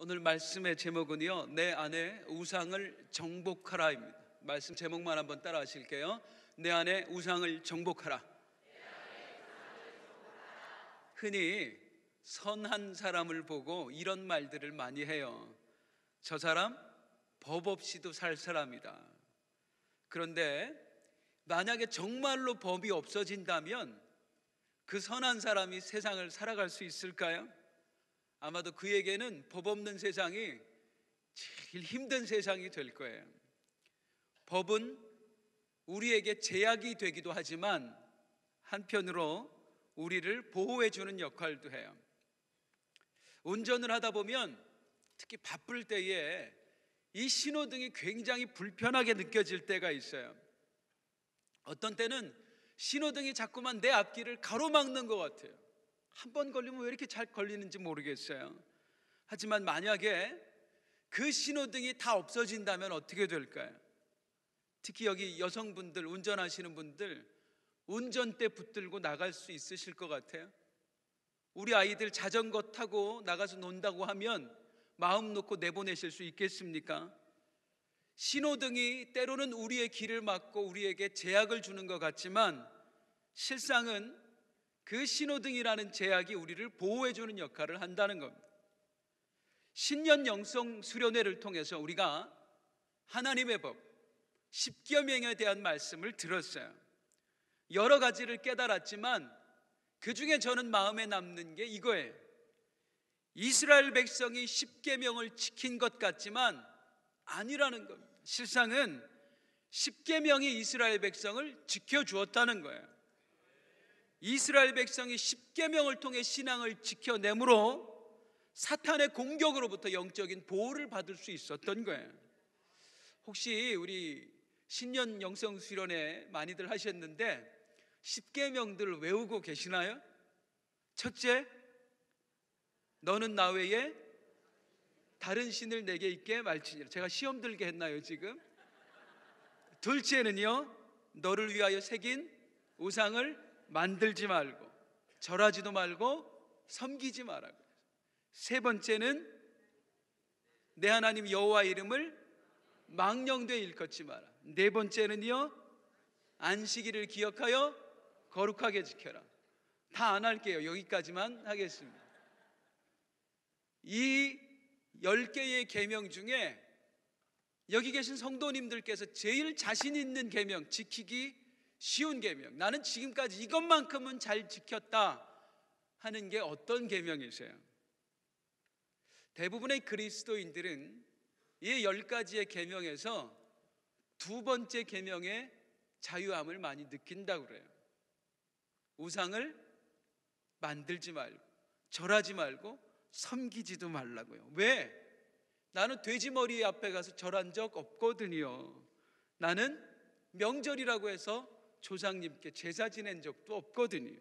오늘 말씀의 제목은요, 내 안에 우상을 정복하라입니다. 말씀 제목만 한번 따라 하실게요. 내 안에 우상을 정복하라. 흔히 선한 사람을 보고 이런 말들을 많이 해요. 저 사람 법 없이도 살 사람이다. 그런데 만약에 정말로 법이 없어진다면 그 선한 사람이 세상을 살아갈 수 있을까요? 아마도 그에게는 법 없는 세상이 제일 힘든 세상이 될 거예요. 법은 우리에게 제약이 되기도 하지만 한편으로 우리를 보호해 주는 역할도 해요. 운전을 하다 보면 특히 바쁠 때에 이 신호등이 굉장히 불편하게 느껴질 때가 있어요. 어떤 때는 신호등이 자꾸만 내 앞길을 가로막는 것 같아요. 한 번 걸리면 왜 이렇게 잘 걸리는지 모르겠어요. 하지만 만약에 그 신호등이 다 없어진다면 어떻게 될까요? 특히 여기 여성분들, 운전하시는 분들 운전대 붙들고 나갈 수 있으실 것 같아요? 우리 아이들 자전거 타고 나가서 논다고 하면 마음 놓고 내보내실 수 있겠습니까? 신호등이 때로는 우리의 길을 막고 우리에게 제약을 주는 것 같지만 실상은 그 신호등이라는 제약이 우리를 보호해주는 역할을 한다는 겁니다. 신년 영성 수련회를 통해서 우리가 하나님의 법, 십계명에 대한 말씀을 들었어요. 여러 가지를 깨달았지만 그 중에 저는 마음에 남는 게 이거예요. 이스라엘 백성이 십계명을 지킨 것 같지만 아니라는 겁니다. 실상은 십계명이 이스라엘 백성을 지켜주었다는 거예요. 이스라엘 백성이 십계명을 통해 신앙을 지켜내므로 사탄의 공격으로부터 영적인 보호를 받을 수 있었던 거예요. 혹시 우리 신년 영성 수련회 많이들 하셨는데 십계명들 외우고 계시나요? 첫째, 너는 나 외에 다른 신을 내게 있게 말지니라. 제가 시험 들게 했나요 지금? 둘째는요, 너를 위하여 새긴 우상을 만들지 말고 절하지도 말고 섬기지 말라고. 세 번째는 내 하나님 여호와 이름을 망령되이 일컫지 마라. 네 번째는요, 안식일을 기억하여 거룩하게 지켜라. 다 안 할게요. 여기까지만 하겠습니다. 이 10개의 계명 중에 여기 계신 성도님들께서 제일 자신 있는 계명, 지키기 쉬운 계명, 나는 지금까지 이것만큼은 잘 지켰다 하는 게 어떤 계명이세요? 대부분의 그리스도인들은 이 10가지의 계명에서 두 번째 계명의 자유함을 많이 느낀다고 그래요. 우상을 만들지 말고 절하지 말고 섬기지도 말라고요. 왜? 나는 돼지머리 앞에 가서 절한 적 없거든요. 나는 명절이라고 해서 조상님께 제사 지낸 적도 없거든요.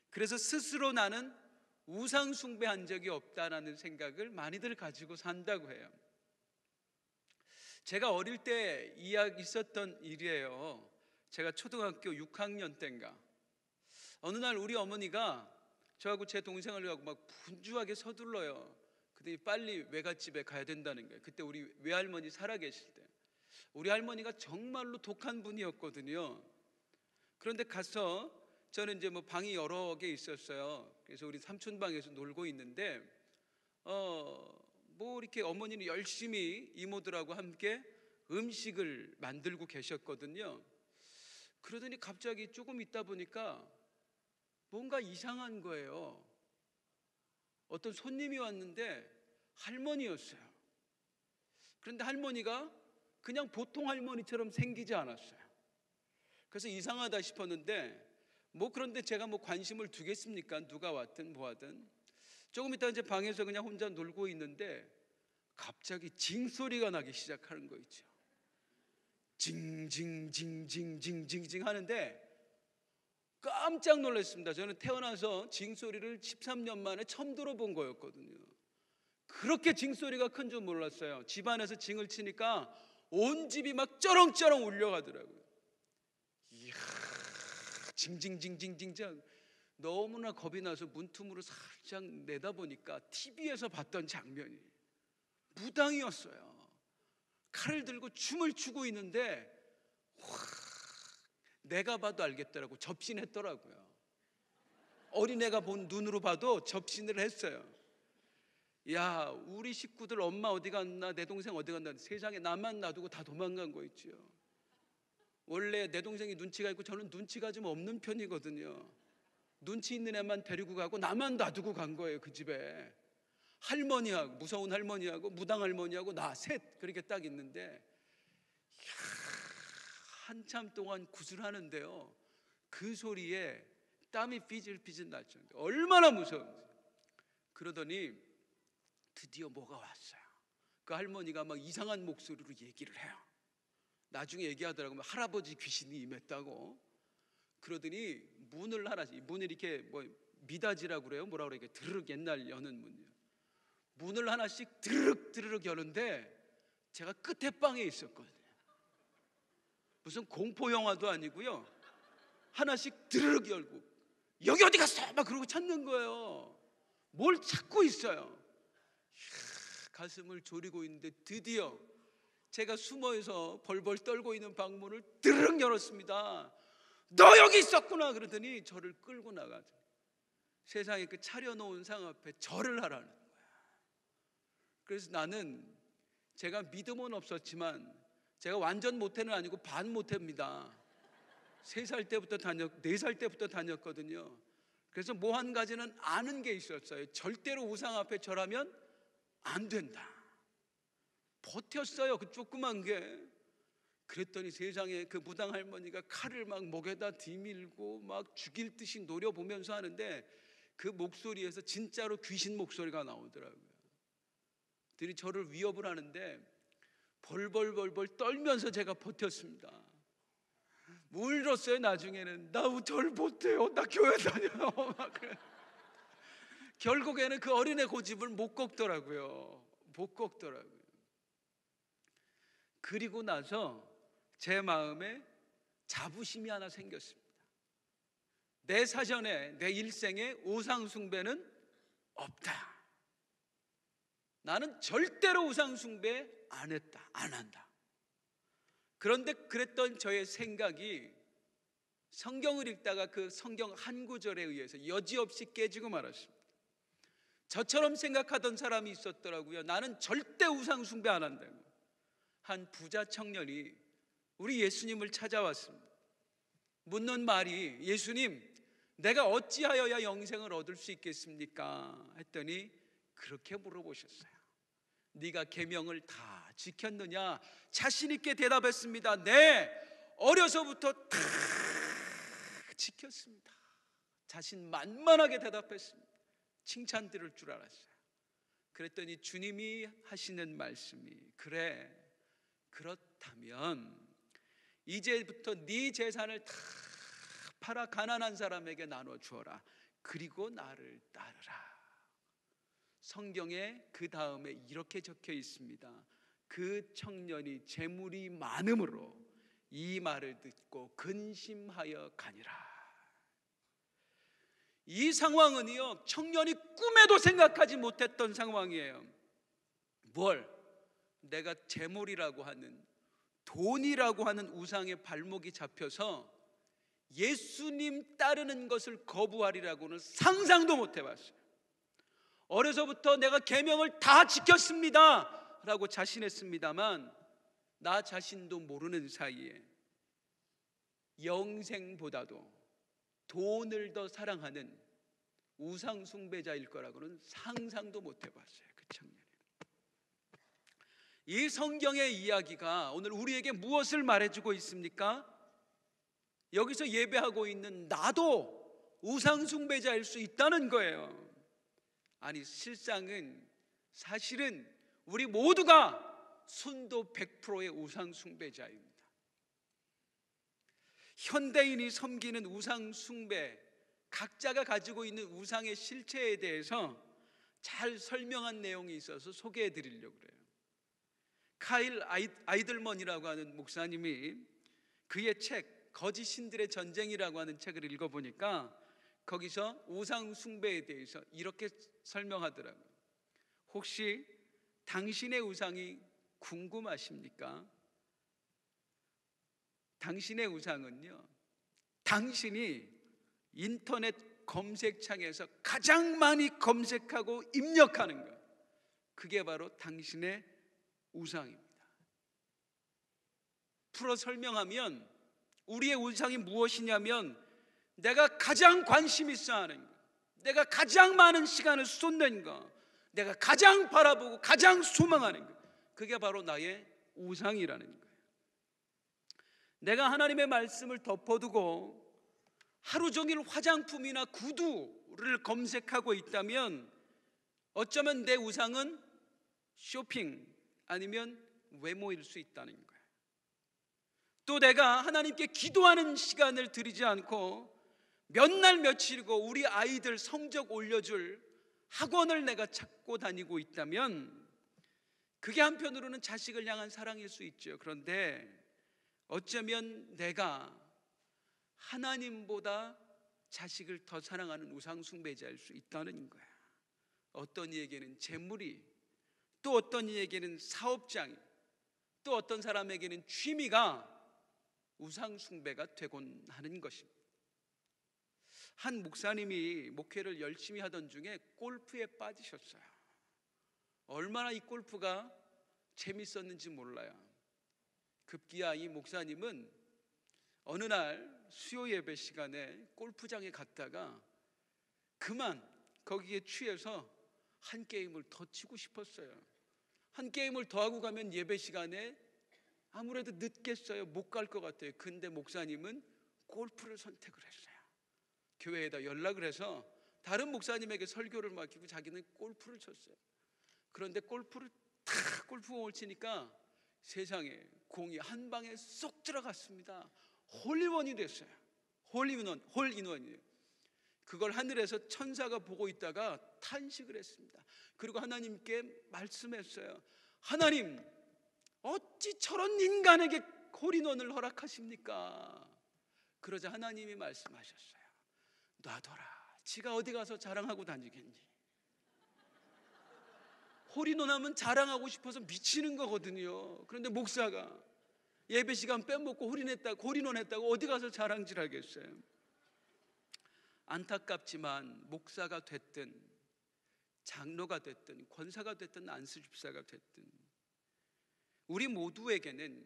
그래서 스스로 나는 우상 숭배한 적이 없다라는 생각을 많이들 가지고 산다고 해요. 제가 어릴 때 있었던 일이에요. 제가 초등학교 6학년 때인가 어느 날 우리 어머니가 저하고 제 동생을 갖고 막 분주하게 서둘러요. 근데 빨리 외갓집에 가야 된다는 거예요. 그때 우리 외할머니 살아계실 때. 우리 할머니가 정말로 독한 분이었거든요. 그런데 가서 저는 이제 뭐 방이 여러 개 있었어요. 그래서 우리 삼촌 방에서 놀고 있는데 뭐 이렇게 어머니는 열심히 이모들하고 함께 음식을 만들고 계셨거든요. 그러더니 갑자기 조금 있다 보니까 뭔가 이상한 거예요. 어떤 손님이 왔는데 할머니였어요. 그런데 할머니가 그냥 보통 할머니처럼 생기지 않았어요. 그래서 이상하다 싶었는데 그런데 제가 관심을 두겠습니까? 누가 왔든 뭐하든. 조금 있다 이제 방에서 그냥 혼자 놀고 있는데 갑자기 징소리가 나기 시작하는 거 있죠. 징징징징징징징 하는데 깜짝 놀랐습니다. 저는 태어나서 징소리를 13년 만에 처음 들어본 거였거든요. 그렇게 징소리가 큰 줄 몰랐어요. 집안에서 징을 치니까 온 집이 막 쩌렁쩌렁 울려가더라고요. 이야, 징징징징징징. 너무나 겁이 나서 문틈으로 살짝 내다보니까 TV에서 봤던 장면이 무당이었어요. 칼을 들고 춤을 추고 있는데 내가 봐도 알겠더라고. 접신했더라고요. 어린애가 본 눈으로 봐도 접신을 했어요. 야, 우리 식구들 엄마 어디 갔나, 내 동생 어디 갔나, 세상에 나만 놔두고 다 도망간 거 있지요. 원래 내 동생이 눈치가 있고 저는 눈치가 좀 없는 편이거든요. 눈치 있는 애만 데리고 가고 나만 놔두고 간 거예요. 그 집에 할머니하고, 무서운 할머니하고 무당 할머니하고 나 셋 그렇게 딱 있는데, 한참 동안 구슬하는데요, 그 소리에 땀이 삐질삐질 날 정도. 얼마나 무서운지. 그러더니 드디어 뭐가 왔어요. 그 할머니가 막 이상한 목소리로 얘기를 해요. 나중에 얘기하더라고요. 할아버지 귀신이 임했다고. 그러더니 문을 하나씩, 문을 이렇게 뭐 미닫이라고 그래요. 뭐라 그래요? 드르륵, 옛날 여는 문이요. 문을 하나씩 드르륵 드르륵 여는데 제가 끝에 방에 있었거든요. 무슨 공포 영화도 아니고요. 하나씩 드르륵 열고 여기 어디 갔어? 막 그러고 찾는 거예요. 뭘 찾고 있어요. 가슴을 졸이고 있는데 드디어 제가 숨어서 벌벌 떨고 있는 방문을 드르륵 열었습니다. 너 여기 있었구나. 그러더니 저를 끌고 나가죠. 세상에 그 차려놓은 상 앞에 절을 하라는 거야. 그래서 나는, 제가 믿음은 없었지만 제가 완전 모태는 아니고 반 모태입니다. 3살 때부터 4살 때부터 다녔거든요. 그래서 뭐 한 가지는 아는 게 있었어요. 절대로 우상 앞에 절하면 안 된다. 버텼어요, 그 조그만 게. 그랬더니 세상에 그 무당 할머니가 칼을 막 목에다 디밀고 막 죽일 듯이 노려보면서 하는데 그 목소리에서 진짜로 귀신 목소리가 나오더라고요. 들이 저를 위협을 하는데 벌벌 떨면서 제가 버텼습니다. 울었어요. 나중에는 나 절 못해요, 나 교회 다녀요. 막 그래. 결국에는 그 어린애 고집을 못 꺾더라고요. 그리고 나서 제 마음에 자부심이 하나 생겼습니다. 내 사전에, 내 일생에 우상 숭배는 없다. 나는 절대로 우상 숭배 안 했다, 안 한다. 그런데 그랬던 저의 생각이 성경을 읽다가 그 성경 한 구절에 의해서 여지없이 깨지고 말았습니다. 저처럼 생각하던 사람이 있었더라고요. 나는 절대 우상 숭배 안 한다고. 한 부자 청년이 우리 예수님을 찾아왔습니다. 묻는 말이, 예수님, 내가 어찌하여야 영생을 얻을 수 있겠습니까? 했더니 그렇게 물어보셨어요. 네가 계명을 다 지켰느냐? 자신 있게 대답했습니다. 네, 어려서부터 다 지켰습니다. 자신 만만하게 대답했습니다. 칭찬 들을 줄 알았어요. 그랬더니 주님이 하시는 말씀이, 그래, 그렇다면 이제부터 네 재산을 다 팔아 가난한 사람에게 나눠 주어라. 그리고 나를 따르라. 성경에 그 다음에 이렇게 적혀 있습니다. 그 청년이 재물이 많음으로 이 말을 듣고 근심하여 가니라. 이 상황은요, 청년이 꿈에도 생각하지 못했던 상황이에요. 뭘? 내가 재물이라고 하는, 돈이라고 하는 우상의 발목이 잡혀서 예수님 따르는 것을 거부하리라고는 상상도 못 해봤어요. 어려서부터 내가 계명을 다 지켰습니다 라고 자신했습니다만 나 자신도 모르는 사이에 영생보다도 돈을 더 사랑하는 우상 숭배자일 거라고는 상상도 못 해봤어요. 그 청년이. 이 성경의 이야기가 오늘 우리에게 무엇을 말해주고 있습니까? 여기서 예배하고 있는 나도 우상 숭배자일 수 있다는 거예요. 아니, 사실은 우리 모두가 순도 100%의 우상 숭배자입니다. 현대인이 섬기는 우상 숭배, 각자가 가지고 있는 우상의 실체에 대해서 잘 설명한 내용이 있어서 소개해 드리려고 그래요. 카일 아이들먼이라고 하는 목사님이 그의 책 거짓 신들의 전쟁이라고 하는 책을 읽어보니까 거기서 우상 숭배에 대해서 이렇게 설명하더라고요. 혹시 당신의 우상이 궁금하십니까? 당신의 우상은요, 당신이 인터넷 검색창에서 가장 많이 검색하고 입력하는 것, 그게 바로 당신의 우상입니다. 풀어 설명하면 우리의 우상이 무엇이냐면 내가 가장 관심 있어 하는 것, 내가 가장 많은 시간을 쏟는 것, 내가 가장 바라보고 가장 소망하는 것, 그게 바로 나의 우상이라는 거예요. 내가 하나님의 말씀을 덮어두고 하루 종일 화장품이나 구두를 검색하고 있다면 어쩌면 내 우상은 쇼핑 아니면 외모일 수 있다는 거예요. 또 내가 하나님께 기도하는 시간을 들이지 않고 몇 날 며칠이고 우리 아이들 성적 올려줄 학원을 내가 찾고 다니고 있다면 그게 한편으로는 자식을 향한 사랑일 수 있죠. 그런데 어쩌면 내가 하나님보다 자식을 더 사랑하는 우상 숭배자일 수 있다는 거야. 어떤 이에게는 재물이, 또 어떤 이에게는 사업장이, 또 어떤 사람에게는 취미가 우상 숭배가 되곤 하는 것입니다. 한 목사님이 목회를 열심히 하던 중에 골프에 빠지셨어요. 얼마나 이 골프가 재밌었는지 몰라요. 급기야 이 목사님은 어느 날 수요 예배 시간에 골프장에 갔다가 그만 거기에 취해서 한 게임을 더 치고 싶었어요. 한 게임을 더 하고 가면 예배 시간에 아무래도 늦겠어요. 못 갈 것 같아요. 근데 목사님은 골프를 선택을 했어요. 교회에다 연락을 해서 다른 목사님에게 설교를 맡기고 자기는 골프를 쳤어요. 그런데 골프를 탁 골프공을 치니까 세상에 공이 한 방에 쏙 들어갔습니다. 홀인원이 됐어요. 홀인원이에요. 그걸 하늘에서 천사가 보고 있다가 탄식을 했습니다. 그리고 하나님께 말씀했어요. 하나님, 어찌 저런 인간에게 홀인원을 허락하십니까? 그러자 하나님이 말씀하셨어요. 놔둬라. 지가 어디 가서 자랑하고 다니겠니? 홀인원 하면 자랑하고 싶어서 미치는 거거든요. 그런데 목사가 예배 시간 빼먹고 홀인원 했다고 어디 가서 자랑질 하겠어요? 안타깝지만 목사가 됐든 장로가 됐든 권사가 됐든 안수집사가 됐든 우리 모두에게는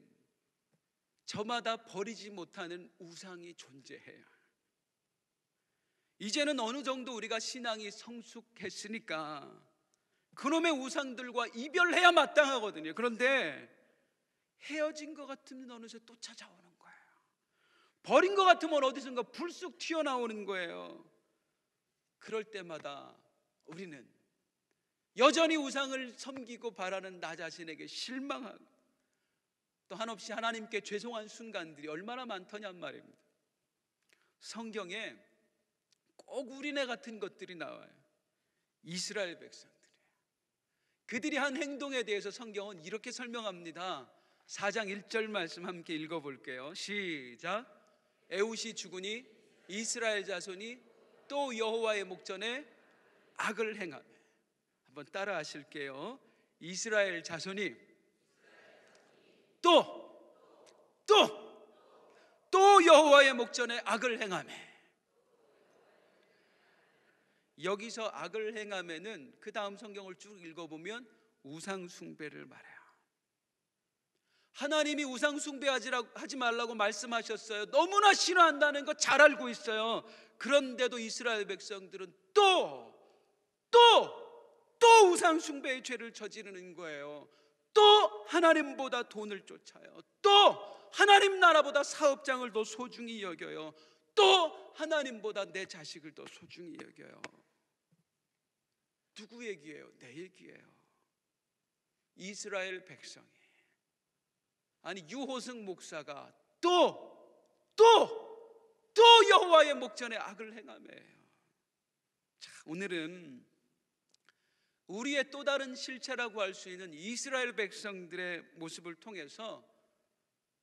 저마다 버리지 못하는 우상이 존재해요. 이제는 어느 정도 우리가 신앙이 성숙했으니까 그놈의 우상들과 이별해야 마땅하거든요. 그런데 헤어진 것 같으면 어느새 또 찾아오는 거예요. 버린 것 같으면 어디선가 불쑥 튀어나오는 거예요. 그럴 때마다 우리는 여전히 우상을 섬기고 바라는 나 자신에게 실망하고 또 한없이 하나님께 죄송한 순간들이 얼마나 많더냔 말입니다. 성경에 꼭 우리네 같은 것들이 나와요. 이스라엘 백성들이에요. 그들이 한 행동에 대해서 성경은 이렇게 설명합니다. 4장 1절 말씀 함께 읽어볼게요. 시작. 에웃이 죽으니 이스라엘 자손이 또 여호와의 목전에 악을 행하며. 한번 따라 하실게요. 이스라엘 자손이 또 여호와의 목전에 악을 행하며. 여기서 악을 행하면은 그 다음 성경을 쭉 읽어보면 우상 숭배를 말해요. 하나님이 우상 숭배하지 말라고 말씀하셨어요. 너무나 싫어한다는 거 잘 알고 있어요. 그런데도 이스라엘 백성들은 또 우상 숭배의 죄를 저지르는 거예요. 또 하나님보다 돈을 쫓아요. 또 하나님 나라보다 사업장을 더 소중히 여겨요. 또 하나님보다 내 자식을 더 소중히 여겨요. 누구 얘기예요? 내 얘기예요. 이스라엘 백성이, 아니 유호승 목사가 또 여호와의 목전에 악을 행하며요. 자, 오늘은 우리의 또 다른 실체라고 할 수 있는 이스라엘 백성들의 모습을 통해서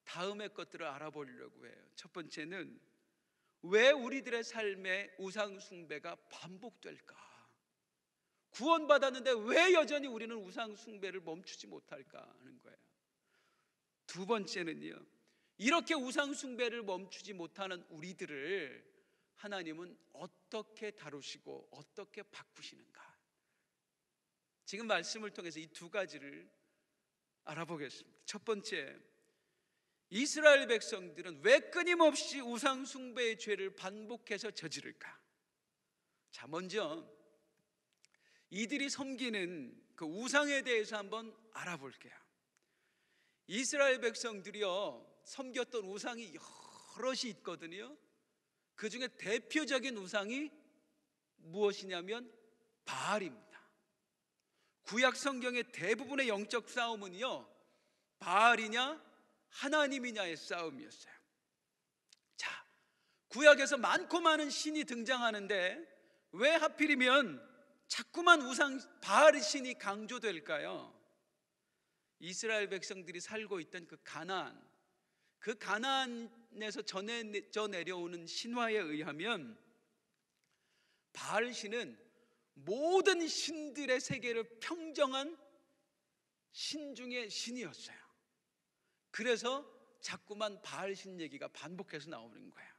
다음의 것들을 알아보려고 해요. 첫 번째는 왜 우리들의 삶에 우상 숭배가 반복될까? 구원받았는데 왜 여전히 우리는 우상 숭배를 멈추지 못할까 하는 거예요. 두 번째는요, 이렇게 우상 숭배를 멈추지 못하는 우리들을 하나님은 어떻게 다루시고 어떻게 바꾸시는가? 지금 말씀을 통해서 이 두 가지를 알아보겠습니다. 첫 번째, 이스라엘 백성들은 왜 끊임없이 우상 숭배의 죄를 반복해서 저지를까? 자, 먼저 이들이 섬기는 그 우상에 대해서 한번 알아볼게요. 이스라엘 백성들이요, 섬겼던 우상이 여럿이 있거든요. 그 중에 대표적인 우상이 무엇이냐면 바알입니다. 구약 성경의 대부분의 영적 싸움은요, 바알이냐 하나님이냐의 싸움이었어요. 자, 구약에서 많고 많은 신이 등장하는데 왜 하필이면 자꾸만 우상 바알 신이 강조될까요? 이스라엘 백성들이 살고 있던 그 가나안에서 전해져 내려오는 신화에 의하면 바알 신은 모든 신들의 세계를 평정한 신 중의 신이었어요. 그래서 자꾸만 바알 신 얘기가 반복해서 나오는 거예요.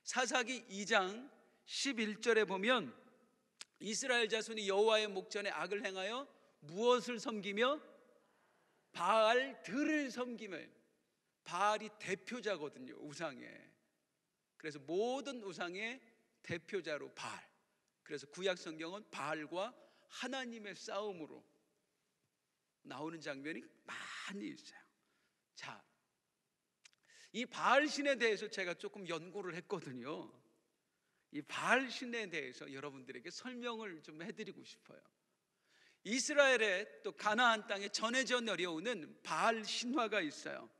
사사기 2장 11절에 보면 이스라엘 자손이 여호와의 목전에 악을 행하여 무엇을 섬기며 바알들을 섬기며, 바알이 대표자거든요, 우상의. 그래서 모든 우상의 대표자로 바알. 그래서 구약 성경은 바알과 하나님의 싸움으로 나오는 장면이 많이 있어요. 자, 이 바알 신에 대해서 제가 조금 연구를 했거든요. 이 바알 신에 대해서 여러분들에게 설명을 좀 해드리고 싶어요. 이스라엘의 또 가나안 땅에 전해져 내려오는 바알 신화가 있어요.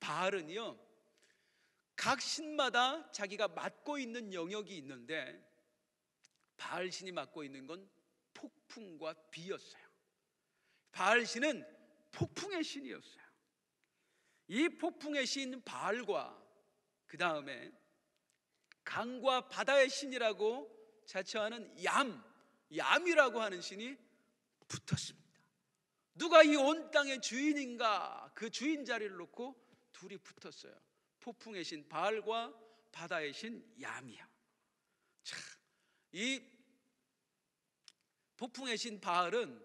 바알은요, 각 신마다 자기가 맡고 있는 영역이 있는데 바알 신이 맡고 있는 건 폭풍과 비였어요. 바알 신은 폭풍의 신이었어요. 이 폭풍의 신 바알과 그 다음에 강과 바다의 신이라고 자처하는 얌이라고 하는 신이 붙었습니다. 누가 이 온 땅의 주인인가? 그 주인 자리를 놓고 둘이 붙었어요. 폭풍의 신 바알과 바다의 신 얌이야. 자, 이 폭풍의 신 바알은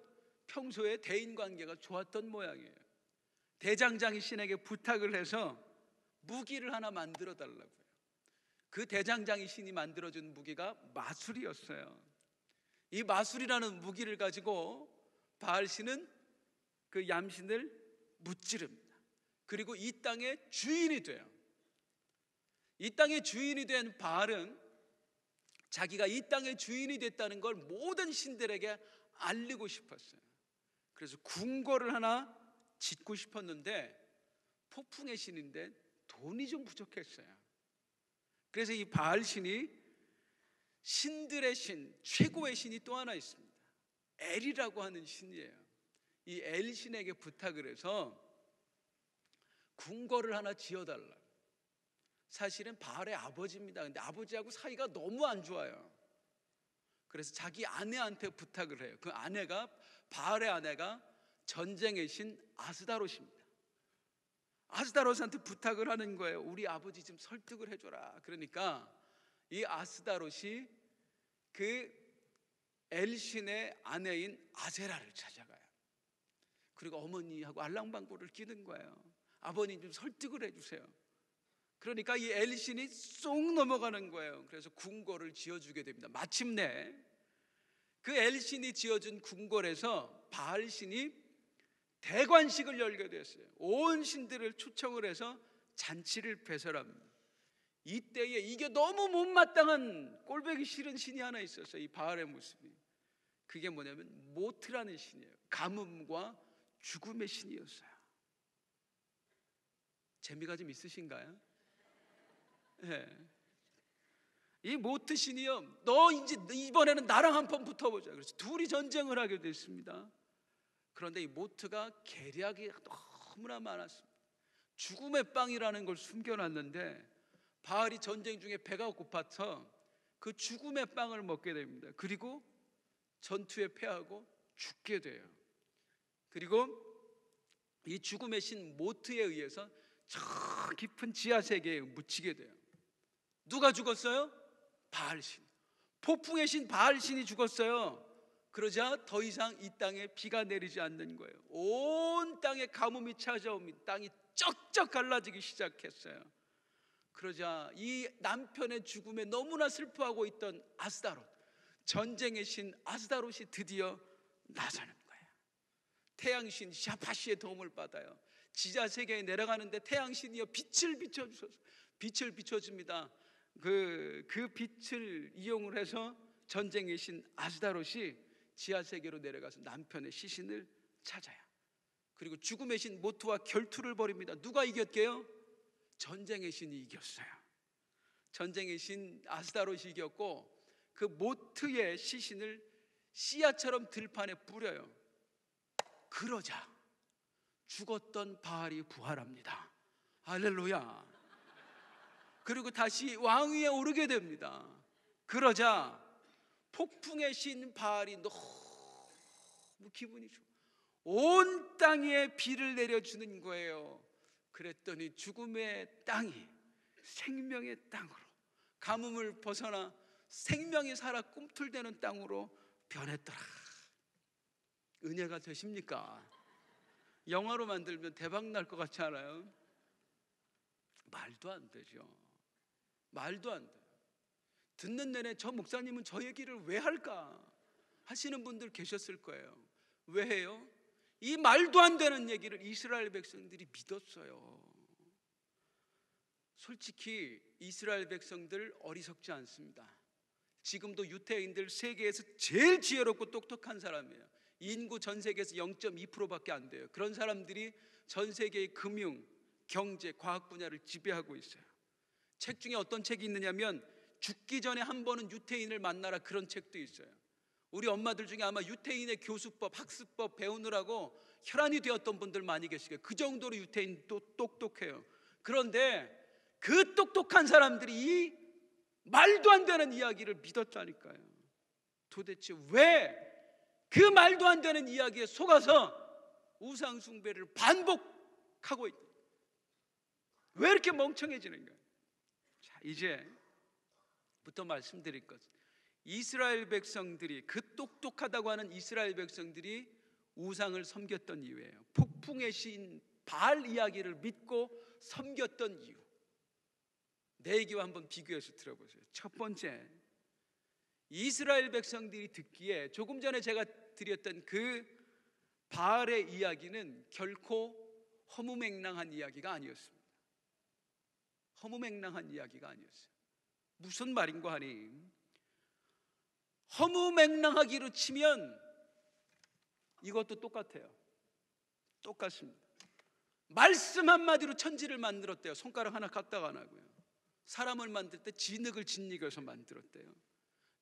평소에 대인관계가 좋았던 모양이에요. 대장장이 신에게 부탁을 해서 무기를 하나 만들어 달라고요. 그 대장장이 신이 만들어준 무기가 마술이었어요. 이 마술이라는 무기를 가지고 바알 신은 그 얌신을 무찌릅니다. 그리고 이 땅의 주인이 돼요. 이 땅의 주인이 된 바알은 자기가 이 땅의 주인이 됐다는 걸 모든 신들에게 알리고 싶었어요. 그래서 궁궐을 하나 짓고 싶었는데 폭풍의 신인데 돈이 좀 부족했어요. 그래서 이 바알 신이 신들의 신, 최고의 신이 또 하나 있습니다. 엘이라고 하는 신이에요. 이 엘 신에게 부탁을 해서 궁궐을 하나 지어달라. 사실은 바알의 아버지입니다. 근데 아버지하고 사이가 너무 안 좋아요. 그래서 자기 아내한테 부탁을 해요. 그 아내가, 바알의 아내가 전쟁의 신 아스다롯입니다. 아스다롯한테 부탁을 하는 거예요. 우리 아버지 좀 설득을 해줘라. 그러니까 이 아스다롯이 그 엘신의 아내인 아세라를 찾아가요. 그리고 어머니하고 알랑방구를 끼는 거예요. 아버님 좀 설득을 해주세요. 그러니까 이 엘신이 쏙 넘어가는 거예요. 그래서 궁궐을 지어주게 됩니다. 마침내 그 엘신이 지어준 궁궐에서 바알신이 대관식을 열게 됐어요. 온 신들을 초청을 해서 잔치를 배설합니다. 이때에 이게 너무 못마땅한 꼴보기 싫은 신이 하나 있었어요. 이 바알의 모습이. 그게 뭐냐면 모트라는 신이에요. 가뭄과 죽음의 신이었어요. 재미가 좀 있으신가요? 네. 이 모트 신이요, 너 이제 이번에는 나랑 한판 붙어보자. 그래서 둘이 전쟁을 하게 됐습니다. 그런데 이 모트가 계략이 너무나 많았습니다. 죽음의 빵이라는 걸 숨겨놨는데 바알이 전쟁 중에 배가 고파서 그 죽음의 빵을 먹게 됩니다. 그리고 전투에 패하고 죽게 돼요. 그리고 이 죽음의 신 모트에 의해서 저 깊은 지하 세계에 묻히게 돼요. 누가 죽었어요? 바알신. 폭풍의 신 바알신이 죽었어요. 그러자 더 이상 이 땅에 비가 내리지 않는 거예요. 온 땅에 가뭄이 찾아옵니다. 땅이 쩍쩍 갈라지기 시작했어요. 그러자 이 남편의 죽음에 너무나 슬퍼하고 있던 아스다롯, 전쟁의 신 아스다롯이 드디어 나서는 거예요. 태양신 샤파시의 도움을 받아요. 지하 세계에 내려가는데 태양신이여 빛을 비춰주소서. 빛을 비춰줍니다. 그 빛을 이용을 해서 전쟁의 신 아스다롯이 지하 세계로 내려가서 남편의 시신을 찾아요. 그리고 죽음의 신 모트와 결투를 벌입니다. 누가 이겼게요? 전쟁의 신이 이겼어요. 전쟁의 신 아스다롯이 이겼고 그 모트의 시신을 씨앗처럼 들판에 뿌려요. 그러자 죽었던 바알이 부활합니다. 할렐루야. 그리고 다시 왕위에 오르게 됩니다. 그러자 폭풍의 신 바알이 너무 기분이 좋아. 온 땅에 비를 내려주는 거예요. 그랬더니 죽음의 땅이 생명의 땅으로, 가뭄을 벗어나 생명이 살아 꿈틀대는 땅으로 변했더라. 은혜가 되십니까? 영화로 만들면 대박 날 것 같지 않아요? 말도 안 되죠. 말도 안 돼요. 듣는 내내 저 목사님은 저 얘기를 왜 할까 하시는 분들 계셨을 거예요. 왜 해요? 이 말도 안 되는 얘기를 이스라엘 백성들이 믿었어요. 솔직히 이스라엘 백성들 어리석지 않습니다. 지금도 유태인들 세계에서 제일 지혜롭고 똑똑한 사람이에요. 인구 전 세계에서 0.2%밖에 안 돼요. 그런 사람들이 전 세계의 금융, 경제, 과학 분야를 지배하고 있어요. 책 중에 어떤 책이 있느냐면 죽기 전에 한 번은 유태인을 만나라, 그런 책도 있어요. 우리 엄마들 중에 아마 유태인의 교수법, 학습법 배우느라고 혈안이 되었던 분들 많이 계시고요. 그 정도로 유태인도 똑똑해요. 그런데 그 똑똑한 사람들이 이 말도 안 되는 이야기를 믿었다니까요. 도대체 왜 그 말도 안 되는 이야기에 속아서 우상 숭배를 반복하고 있는, 왜 이렇게 멍청해지는가? 자, 이제부터 말씀드릴 것은 이스라엘 백성들이, 그 똑똑하다고 하는 이스라엘 백성들이 우상을 섬겼던 이유예요. 폭풍의 신 바알 이야기를 믿고 섬겼던 이유, 내 얘기와 한번 비교해서 들어보세요. 첫 번째, 이스라엘 백성들이 듣기에 조금 전에 제가 드렸던 그 바알의 이야기는 결코 허무맹랑한 이야기가 아니었습니다. 허무맹랑한 이야기가 아니었어요. 무슨 말인고 하니, 허무맹랑하기로 치면 이것도 똑같아요. 똑같습니다. 말씀 한마디로 천지를 만들었대요. 손가락 하나 각각 안 하고요. 사람을 만들 때 진흙을 짓이겨서 만들었대요.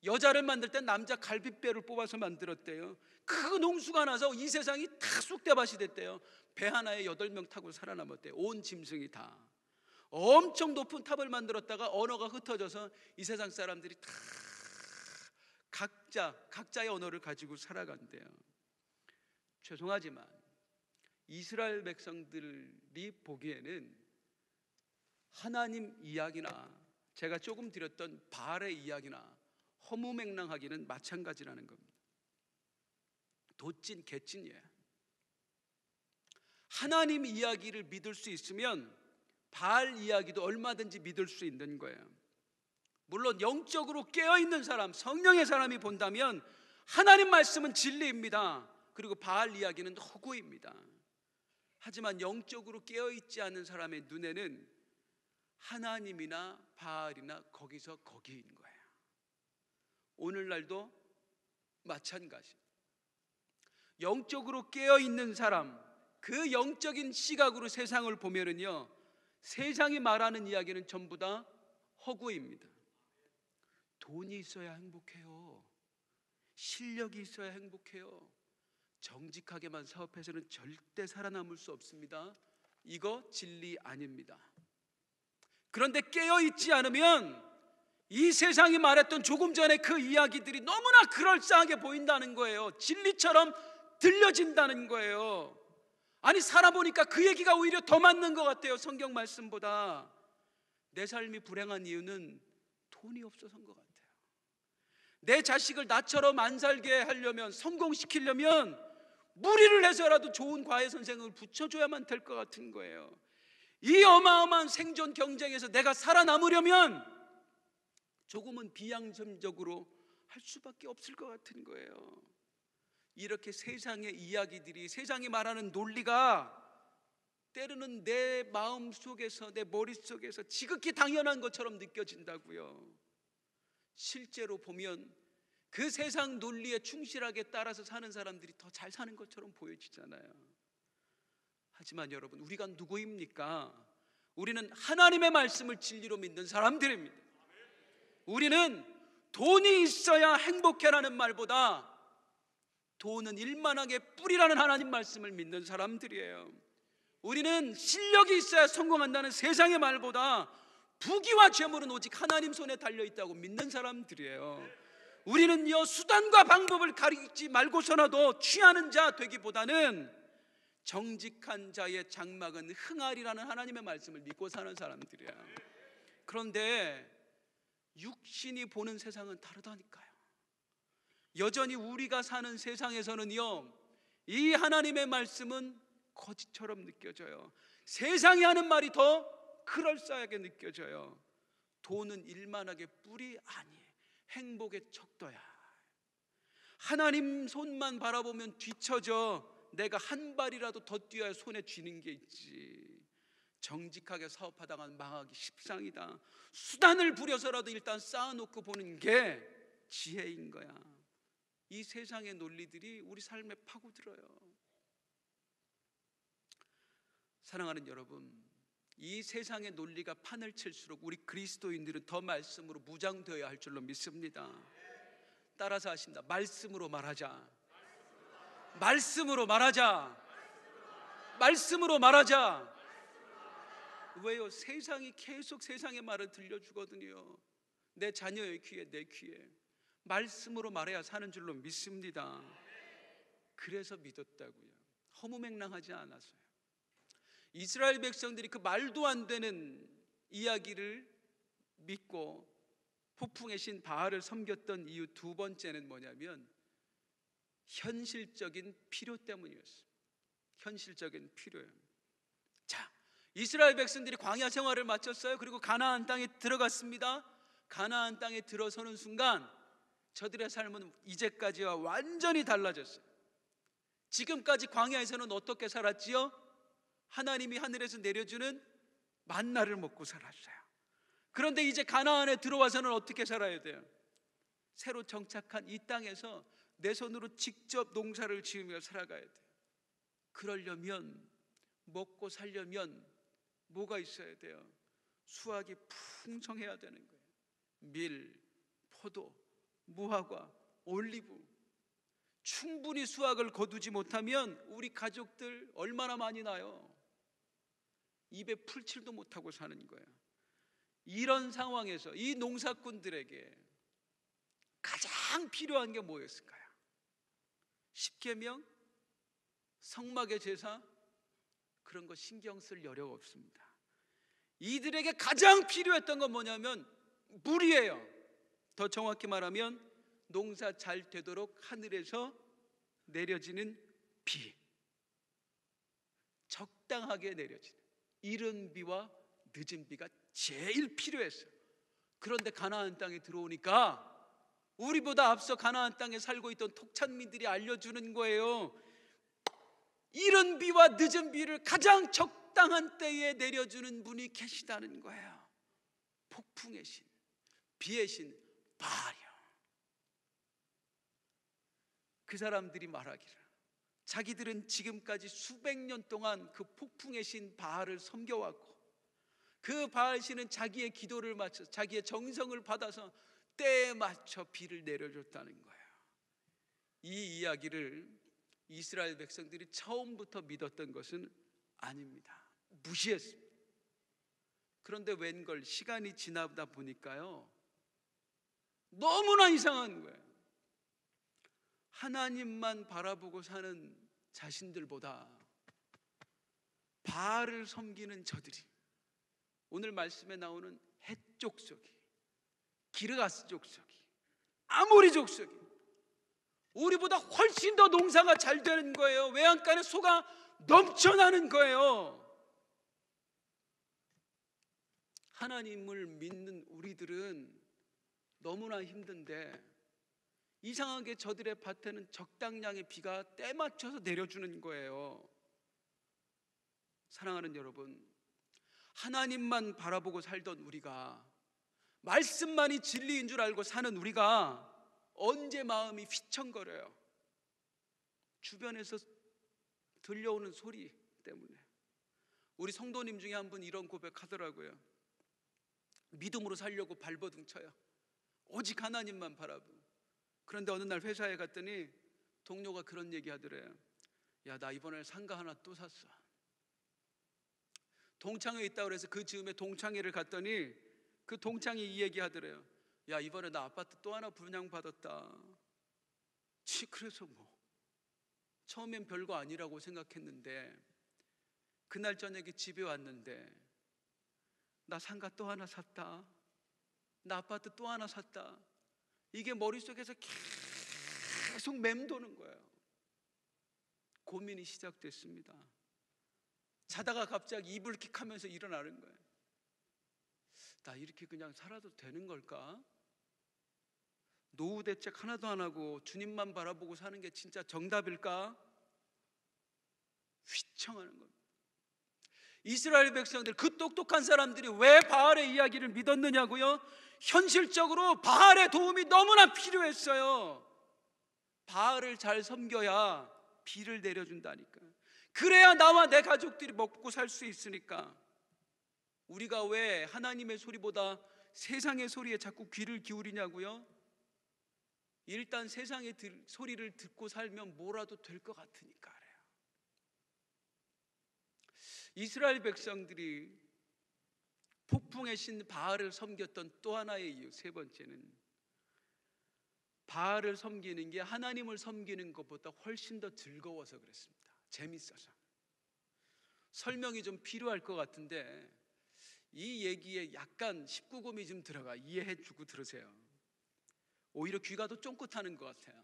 여자를 만들 때 남자 갈빗뼈를 뽑아서 만들었대요. 큰 홍수가 나서 이 세상이 다 쑥대밭이 됐대요. 배 하나에 8명 타고 살아남았대요. 온 짐승이 다. 엄청 높은 탑을 만들었다가 언어가 흩어져서 이 세상 사람들이 다 각자의 언어를 가지고 살아간대요. 죄송하지만 이스라엘 백성들이 보기에는 하나님 이야기나 제가 조금 드렸던 바알의 이야기나 허무맹랑하기는 마찬가지라는 겁니다. 도찐 개찐이에요. 하나님 이야기를 믿을 수 있으면 바알 이야기도 얼마든지 믿을 수 있는 거예요. 물론 영적으로 깨어있는 사람, 성령의 사람이 본다면 하나님 말씀은 진리입니다. 그리고 바알 이야기는 허구입니다. 하지만 영적으로 깨어있지 않은 사람의 눈에는 하나님이나 바알이나 거기서 거기인 거예요. 오늘날도 마찬가지입니다. 영적으로 깨어있는 사람, 그 영적인 시각으로 세상을 보면은요, 세상이 말하는 이야기는 전부 다 허구입니다. 돈이 있어야 행복해요. 실력이 있어야 행복해요. 정직하게만 사업해서는 절대 살아남을 수 없습니다. 이거 진리 아닙니다. 그런데 깨어있지 않으면 이 세상이 말했던 조금 전에 그 이야기들이 너무나 그럴싸하게 보인다는 거예요. 진리처럼 들려진다는 거예요. 아니, 살아보니까 그 얘기가 오히려 더 맞는 것 같아요. 성경 말씀보다. 내 삶이 불행한 이유는 돈이 없어서인 것 같아요. 내 자식을 나처럼 안 살게 하려면, 성공시키려면 무리를 해서라도 좋은 과외 선생을 붙여줘야만 될 것 같은 거예요. 이 어마어마한 생존 경쟁에서 내가 살아남으려면 조금은 비양심적으로 할 수밖에 없을 것 같은 거예요. 이렇게 세상의 이야기들이, 세상이 말하는 논리가 때로는 내 마음 속에서, 내 머릿속에서 지극히 당연한 것처럼 느껴진다고요. 실제로 보면 그 세상 논리에 충실하게 따라서 사는 사람들이 더 잘 사는 것처럼 보여지잖아요. 하지만 여러분, 우리가 누구입니까? 우리는 하나님의 말씀을 진리로 믿는 사람들입니다. 우리는 돈이 있어야 행복해라는 말보다 돈은 일만하게 뿌리라는 하나님 말씀을 믿는 사람들이에요. 우리는 실력이 있어야 성공한다는 세상의 말보다 부귀와 재물은 오직 하나님 손에 달려있다고 믿는 사람들이에요. 우리는요, 수단과 방법을 가리지 말고서라도 취하는 자 되기보다는 정직한 자의 장막은 흥하리라는 하나님의 말씀을 믿고 사는 사람들이에요. 그런데 육신이 보는 세상은 다르다니까요. 여전히 우리가 사는 세상에서는요, 이 하나님의 말씀은 거짓처럼 느껴져요. 세상이 하는 말이 더 그럴싸하게 느껴져요. 돈은 일만하게 뿔이 아니에요. 행복의 척도야. 하나님 손만 바라보면 뒤처져 내가 한 발이라도 더 뛰어야 손에 쥐는 게 있지. 정직하게 사업하다가 망하기 십상이다. 수단을 부려서라도 일단 쌓아놓고 보는 게 지혜인 거야. 이 세상의 논리들이 우리 삶에 파고들어요. 사랑하는 여러분, 이 세상의 논리가 판을 칠수록 우리 그리스도인들은 더 말씀으로 무장되어야 할 줄로 믿습니다. 따라서 하십니다. 말씀으로 말하자. 말씀으로 말하자. 말씀으로 말하자. 왜요? 세상이 계속 세상의 말을 들려주거든요. 내 자녀의 귀에, 내 귀에. 말씀으로 말해야 사는 줄로 믿습니다. 그래서 믿었다고요. 허무맹랑하지 않았어요. 이스라엘 백성들이 그 말도 안 되는 이야기를 믿고 폭풍의 신 바알을 섬겼던 이유 두 번째는 뭐냐면 현실적인 필요 때문이었어요. 현실적인 필요예요. 자, 이스라엘 백성들이 광야 생활을 마쳤어요. 그리고 가나안 땅에 들어갔습니다. 가나안 땅에 들어서는 순간 저들의 삶은 이제까지와 완전히 달라졌어요. 지금까지 광야에서는 어떻게 살았지요? 하나님이 하늘에서 내려주는 만나를 먹고 살았어요. 그런데 이제 가나안에 들어와서는 어떻게 살아야 돼요? 새로 정착한 이 땅에서 내 손으로 직접 농사를 지으며 살아가야 돼요. 그러려면, 먹고 살려면 뭐가 있어야 돼요? 수확이 풍성해야 되는 거예요. 밀, 포도, 무화과, 올리브. 충분히 수확을 거두지 못하면 우리 가족들 얼마나 많이 나요? 입에 풀칠도 못하고 사는 거예요. 이런 상황에서 이 농사꾼들에게 가장 필요한 게 뭐였을까요? 십계명, 성막의 제사, 그런 거 신경 쓸 여력 없습니다. 이들에게 가장 필요했던 건 뭐냐면 물이에요. 더 정확히 말하면 농사 잘 되도록 하늘에서 내려지는 비, 적당하게 내려지는 이른 비와 늦은 비가 제일 필요했어요. 그런데 가나안 땅에 들어오니까 우리보다 앞서 가나안 땅에 살고 있던 톡찬민들이 알려주는 거예요. 이른 비와 늦은 비를 가장 적당한 때에 내려주는 분이 계시다는 거예요. 폭풍의 신, 비의 신 바알이요. 그 사람들이 말하기를 자기들은 지금까지 수백 년 동안 그 폭풍의 신 바알을 섬겨왔고 그 바알 신은 자기의 기도를 맞춰 자기의 정성을 받아서 때에 맞춰 비를 내려줬다는 거예요. 이 이야기를 이스라엘 백성들이 처음부터 믿었던 것은 아닙니다. 무시했습니다. 그런데 웬걸 시간이 지나다 보니까요, 너무나 이상한 거예요. 하나님만 바라보고 사는 자신들보다 바알을 섬기는 저들이, 오늘 말씀에 나오는 헷 족속이, 기르가스 족속이, 아모리 족속이 우리보다 훨씬 더 농사가 잘 되는 거예요. 외양간에 소가 넘쳐나는 거예요. 하나님을 믿는 우리들은 너무나 힘든데 이상하게 저들의 밭에는 적당량의 비가 때 맞춰서 내려주는 거예요. 사랑하는 여러분, 하나님만 바라보고 살던 우리가, 말씀만이 진리인 줄 알고 사는 우리가 언제 마음이 휘청거려요? 주변에서 들려오는 소리 때문에. 우리 성도님 중에 한 분 이런 고백하더라고요. 믿음으로 살려고 발버둥 쳐요. 오직 하나님만 바라보고. 그런데 어느 날 회사에 갔더니 동료가 그런 얘기 하더래요. 야, 나 이번에 상가 하나 또 샀어. 동창회에 있다고 그래서 그 즈음에 동창회를 갔더니 그 동창이 이 얘기 하더래요. 야, 이번에 나 아파트 또 하나 분양받았다. 그래서 뭐 처음엔 별거 아니라고 생각했는데 그날 저녁에 집에 왔는데 나 상가 또 하나 샀다, 나 아파트 또 하나 샀다, 이게 머릿속에서 계속 맴도는 거예요. 고민이 시작됐습니다. 자다가 갑자기 이불킥 하면서 일어나는 거예요. 나 이렇게 그냥 살아도 되는 걸까? 노후 대책 하나도 안 하고 주님만 바라보고 사는 게 진짜 정답일까? 휘청하는 겁니다. 이스라엘 백성들, 그 똑똑한 사람들이 왜 바알의 이야기를 믿었느냐고요? 현실적으로 바알의 도움이 너무나 필요했어요. 바알을 잘 섬겨야 비를 내려준다니까. 그래야 나와 내 가족들이 먹고 살 수 있으니까. 우리가 왜 하나님의 소리보다 세상의 소리에 자꾸 귀를 기울이냐고요? 일단 세상의 소리를 듣고 살면 뭐라도 될 것 같으니까 그래요. 이스라엘 백성들이 폭풍의 신 바알을 섬겼던 또 하나의 이유, 세 번째는 바알을 섬기는 게 하나님을 섬기는 것보다 훨씬 더 즐거워서 그랬습니다. 재밌어서. 설명이 좀 필요할 것 같은데 이 얘기에 약간 19금이 좀 들어가 이해해 주고 들으세요. 오히려 귀가 더 쫑긋하는 것 같아요.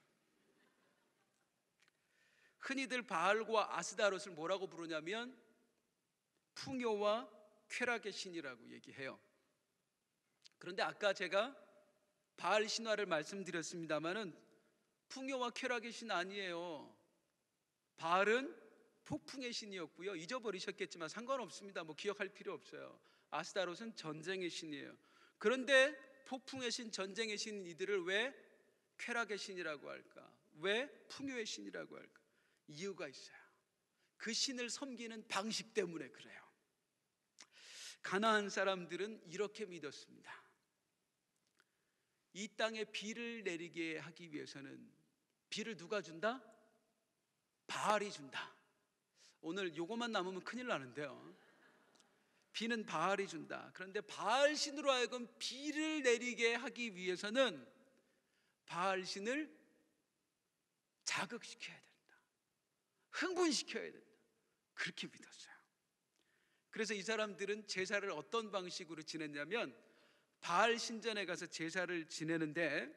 흔히들 바알과 아스다롯을 뭐라고 부르냐면 풍요와 쾌락의 신이라고 얘기해요. 그런데 아까 제가 바알 신화를 말씀드렸습니다마는 풍요와 쾌락의 신 아니에요. 바알은 폭풍의 신이었고요. 잊어버리셨겠지만 상관없습니다. 뭐 기억할 필요 없어요. 아스다롯은 전쟁의 신이에요. 그런데 폭풍의 신, 전쟁의 신, 이들을 왜 쾌락의 신이라고 할까? 왜 풍요의 신이라고 할까? 이유가 있어요. 그 신을 섬기는 방식 때문에 그래요. 가나안 사람들은 이렇게 믿었습니다. 이 땅에 비를 내리게 하기 위해서는 비를 누가 준다? 바알이 준다. 오늘 요거만 남으면 큰일 나는데요. 비는 바알이 준다. 그런데 바알 신으로 하여금 비를 내리게 하기 위해서는 바알 신을 자극시켜야 된다. 흥분시켜야 된다. 그렇게 믿었어요. 그래서 이 사람들은 제사를 어떤 방식으로 지냈냐면 바알 신전에 가서 제사를 지내는데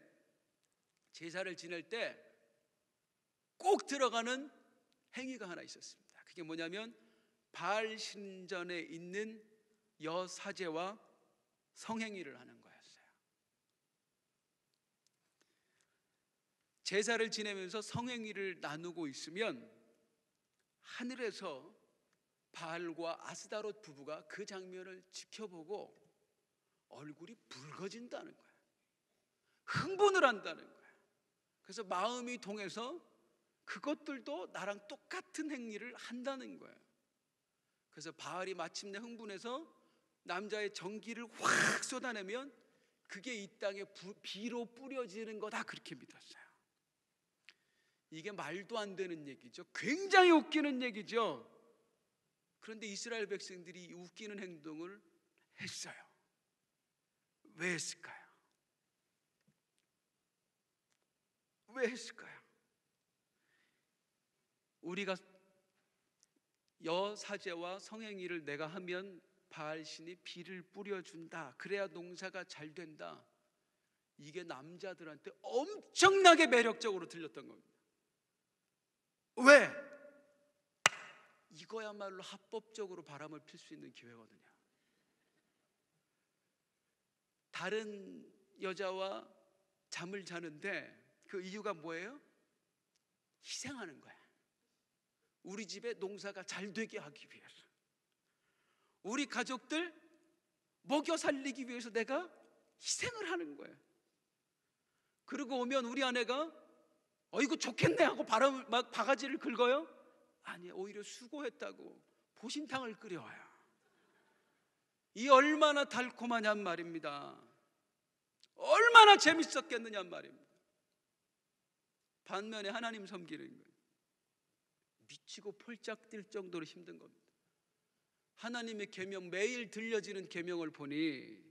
제사를 지낼 때 꼭 들어가는 행위가 하나 있었습니다. 그게 뭐냐면 바알 신전에 있는 여사제와 성행위를 하는 거였어요. 제사를 지내면서 성행위를 나누고 있으면 하늘에서 바알과 아스다롯 부부가 그 장면을 지켜보고 얼굴이 붉어진다는 거예요. 흥분을 한다는 거예요. 그래서 마음이 동해서 그것들도 나랑 똑같은 행위를 한다는 거예요. 그래서 바알이 마침내 흥분해서 남자의 정기를 확 쏟아내면 그게 이 땅에 비로 뿌려지는 거다, 그렇게 믿었어요. 이게 말도 안 되는 얘기죠. 굉장히 웃기는 얘기죠. 그런데 이스라엘 백성들이 이 웃기는 행동을 했어요. 왜 했을까요? 왜 했을까요? 우리가 여사제와 성행위를 내가 하면 바알신이 비를 뿌려준다, 그래야 농사가 잘 된다, 이게 남자들한테 엄청나게 매력적으로 들렸던 겁니다. 왜? 이거야말로 합법적으로 바람을 필 수 있는 기회거든요. 다른 여자와 잠을 자는데 그 이유가 뭐예요? 희생하는 거야. 우리 집에 농사가 잘 되게 하기 위해서, 우리 가족들 먹여 살리기 위해서 내가 희생을 하는 거예요. 그러고 오면 우리 아내가 이거 좋겠네 하고 바람을 막 바가지를 긁어요? 아니에요. 오히려 수고했다고 보신탕을 끓여와요. 이 얼마나 달콤하냔 말입니다. 얼마나 재밌었겠느냔 말입니다. 반면에 하나님 섬기는 거예요. 미치고 폴짝 뛸 정도로 힘든 겁니다. 하나님의 계명, 매일 들려지는 계명을 보니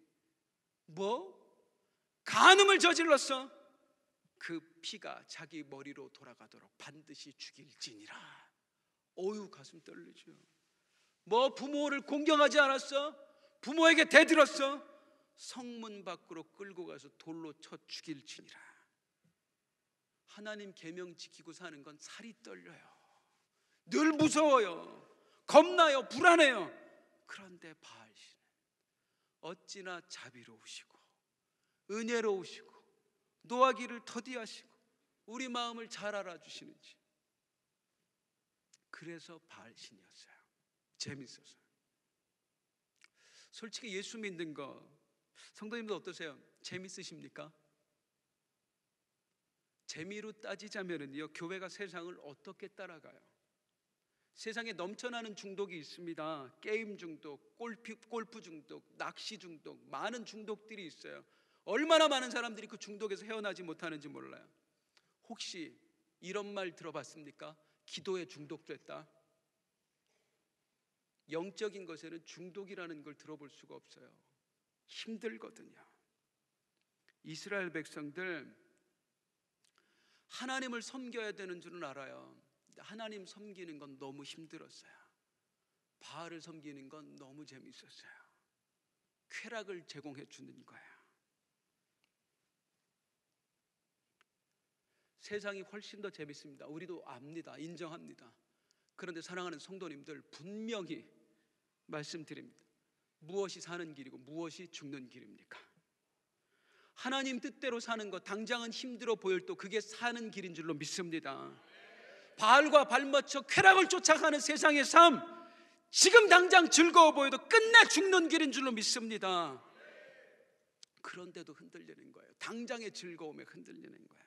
간음을 저질렀어. 그 피가 자기 머리로 돌아가도록 반드시 죽일지니라. 어유, 가슴 떨리죠. 부모를 공경하지 않았어? 부모에게 대들었어? 성문 밖으로 끌고 가서 돌로 쳐 죽일지니라. 하나님 계명 지키고 사는 건 살이 떨려요. 늘 무서워요. 겁나요. 불안해요. 그런데 바알신은 어찌나 자비로우시고 은혜로우시고 노하기를 더디하시고 우리 마음을 잘 알아주시는지. 그래서 바알신이었어요. 재밌어서. 솔직히 예수 믿는 거, 성도님들 어떠세요? 재밌으십니까? 재미로 따지자면은요, 교회가 세상을 어떻게 따라가요? 세상에 넘쳐나는 중독이 있습니다. 게임 중독, 골프 중독, 낚시 중독, 많은 중독들이 있어요. 얼마나 많은 사람들이 그 중독에서 헤어나지 못하는지 몰라요. 혹시 이런 말 들어봤습니까? 기도에 중독됐다. 영적인 것에는 중독이라는 걸 들어볼 수가 없어요. 힘들거든요. 이스라엘 백성들 하나님을 섬겨야 되는 줄은 알아요. 하나님 섬기는 건 너무 힘들었어요. 바알을 섬기는 건 너무 재밌었어요. 쾌락을 제공해 주는 거예요. 세상이 훨씬 더 재밌습니다. 우리도 압니다. 인정합니다. 그런데 사랑하는 성도님들, 분명히 말씀드립니다. 무엇이 사는 길이고 무엇이 죽는 길입니까? 하나님 뜻대로 사는 것, 당장은 힘들어 보여도 그게 사는 길인 줄로 믿습니다. 바알과 발맞춰 쾌락을 쫓아가는 세상의 삶, 지금 당장 즐거워 보여도 끝내 죽는 길인 줄로 믿습니다. 그런데도 흔들리는 거예요. 당장의 즐거움에 흔들리는 거예요.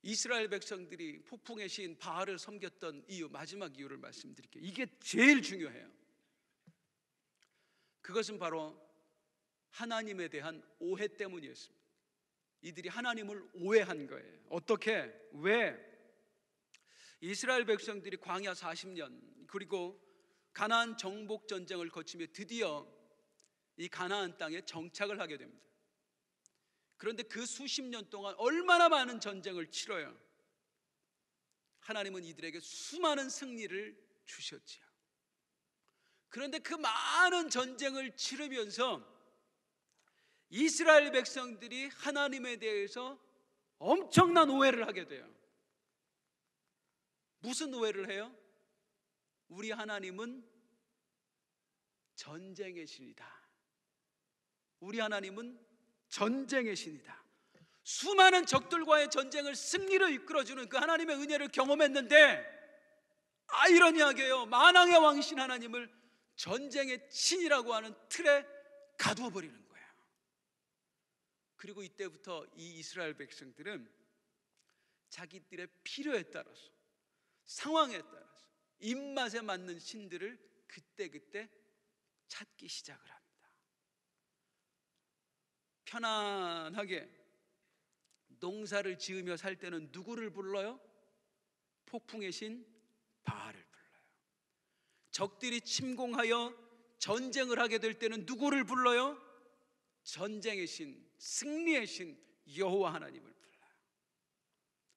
이스라엘 백성들이 폭풍의 신 바알을 섬겼던 이유, 마지막 이유를 말씀드릴게요. 이게 제일 중요해요. 그것은 바로 하나님에 대한 오해 때문이었습니다. 이들이 하나님을 오해한 거예요. 어떻게? 왜? 이스라엘 백성들이 광야 40년 그리고 가나안 정복 전쟁을 거치며 드디어 이 가나안 땅에 정착을 하게 됩니다. 그런데 그 수십 년 동안 얼마나 많은 전쟁을 치러요. 하나님은 이들에게 수많은 승리를 주셨지요. 그런데 그 많은 전쟁을 치르면서 이스라엘 백성들이 하나님에 대해서 엄청난 오해를 하게 돼요. 무슨 오해를 해요? 우리 하나님은 전쟁의 신이다. 우리 하나님은 전쟁의 신이다. 수많은 적들과의 전쟁을 승리로 이끌어주는 그 하나님의 은혜를 경험했는데, 아이러니하게요, 만왕의 왕이신 하나님을 전쟁의 신이라고 하는 틀에 가두어 버리는 거예요. 그리고 이때부터 이 이스라엘 백성들은 자기들의 필요에 따라서, 상황에 따라서 입맛에 맞는 신들을 그때그때 찾기 시작을 합니다. 편안하게 농사를 지으며 살 때는 누구를 불러요? 폭풍의 신 바알을 불러요. 적들이 침공하여 전쟁을 하게 될 때는 누구를 불러요? 전쟁의 신, 승리의 신 여호와 하나님을 불러요.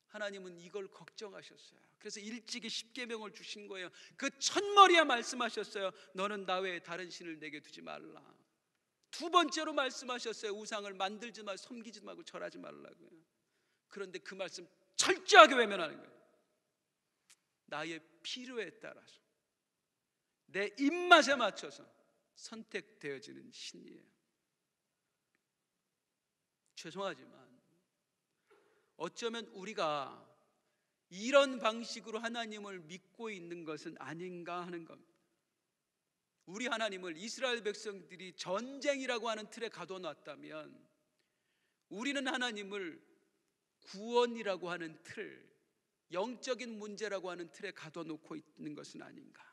하나님은 이걸 걱정하셨어요. 그래서 일찍이 십계명을 주신 거예요. 그 첫머리에 말씀하셨어요. 너는 나 외에 다른 신을 내게 두지 말라. 두 번째로 말씀하셨어요. 우상을 만들지 말고 섬기지 말고 절하지 말라고요. 그런데 그 말씀 철저하게 외면하는 거예요. 나의 필요에 따라서 내 입맛에 맞춰서 선택되어지는 신이에요. 죄송하지만 어쩌면 우리가 이런 방식으로 하나님을 믿고 있는 것은 아닌가 하는 겁니다. 우리 하나님을 이스라엘 백성들이 전쟁이라고 하는 틀에 가둬놨다면 우리는 하나님을 구원이라고 하는 틀, 영적인 문제라고 하는 틀에 가둬놓고 있는 것은 아닌가.